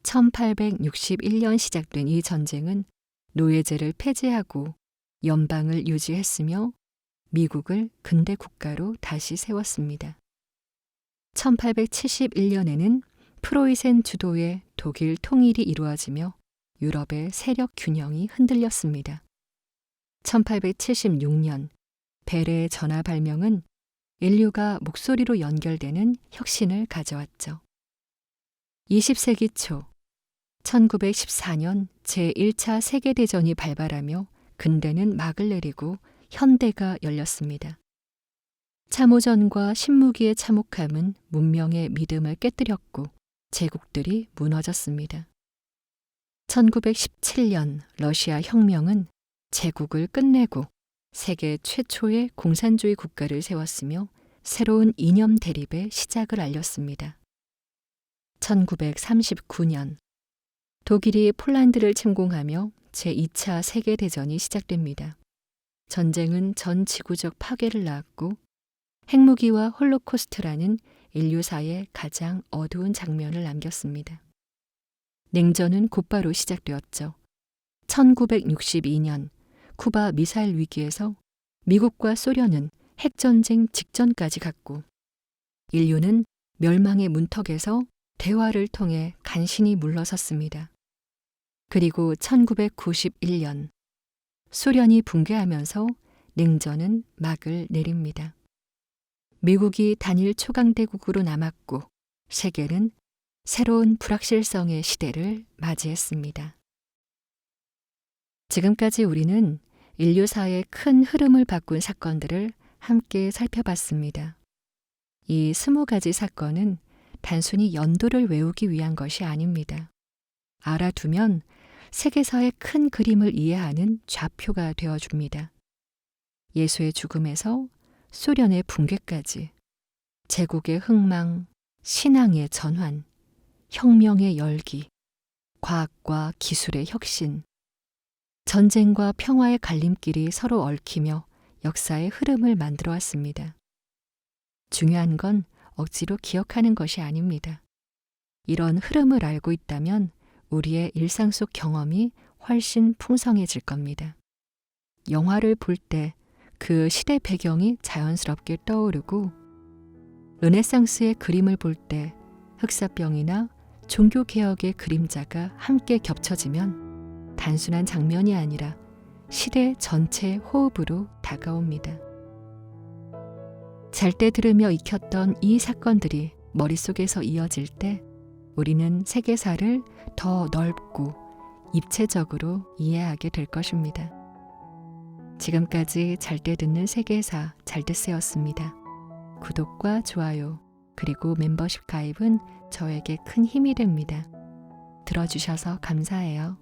1861년 시작된 이 전쟁은 노예제를 폐지하고 연방을 유지했으며 미국을 근대 국가로 다시 세웠습니다. 1871년에는 프로이센 주도의 독일 통일이 이루어지며 유럽의 세력 균형이 흔들렸습니다. 1876년 벨의 전화 발명은 인류가 목소리로 연결되는 혁신을 가져왔죠. 20세기 초 1914년 제1차 세계대전이 발발하며 근대는 막을 내리고 현대가 열렸습니다. 참호전과 신무기의 참혹함은 문명의 믿음을 깨뜨렸고 제국들이 무너졌습니다. 1917년 러시아 혁명은 제국을 끝내고 세계 최초의 공산주의 국가를 세웠으며 새로운 이념 대립의 시작을 알렸습니다. 1939년 독일이 폴란드를 침공하며 제2차 세계대전이 시작됩니다. 전쟁은 전 지구적 파괴를 낳았고 핵무기와 홀로코스트라는 인류사의 가장 어두운 장면을 남겼습니다. 냉전은 곧바로 시작되었죠. 1962년 쿠바 미사일 위기에서 미국과 소련은 핵전쟁 직전까지 갔고 인류는 멸망의 문턱에서 대화를 통해 간신히 물러섰습니다. 그리고 1991년 소련이 붕괴하면서 냉전은 막을 내립니다. 미국이 단일 초강대국으로 남았고 세계는 새로운 불확실성의 시대를 맞이했습니다. 지금까지 우리는 인류사의 큰 흐름을 바꾼 사건들을 함께 살펴봤습니다. 이 20가지 사건은 단순히 연도를 외우기 위한 것이 아닙니다. 알아두면 세계사의 큰 그림을 이해하는 좌표가 되어줍니다. 예수의 죽음에서 소련의 붕괴까지, 제국의 흥망, 신앙의 전환, 혁명의 열기, 과학과 기술의 혁신, 전쟁과 평화의 갈림길이 서로 얽히며 역사의 흐름을 만들어 왔습니다. 중요한 건 억지로 기억하는 것이 아닙니다. 이런 흐름을 알고 있다면 우리의 일상 속 경험이 훨씬 풍성해질 겁니다. 영화를 볼 때 그 시대 배경이 자연스럽게 떠오르고, 르네상스의 그림을 볼 때 흑사병이나 종교개혁의 그림자가 함께 겹쳐지면 단순한 장면이 아니라 시대 전체의 호흡으로 다가옵니다. 잘 때 들으며 익혔던 이 사건들이 머릿속에서 이어질 때 우리는 세계사를 더 넓고 입체적으로 이해하게 될 것입니다. 지금까지 잘 때 듣는 세계사 잘듣세였습니다. 구독과 좋아요 그리고 멤버십 가입은 저에게 큰 힘이 됩니다. 들어주셔서 감사해요.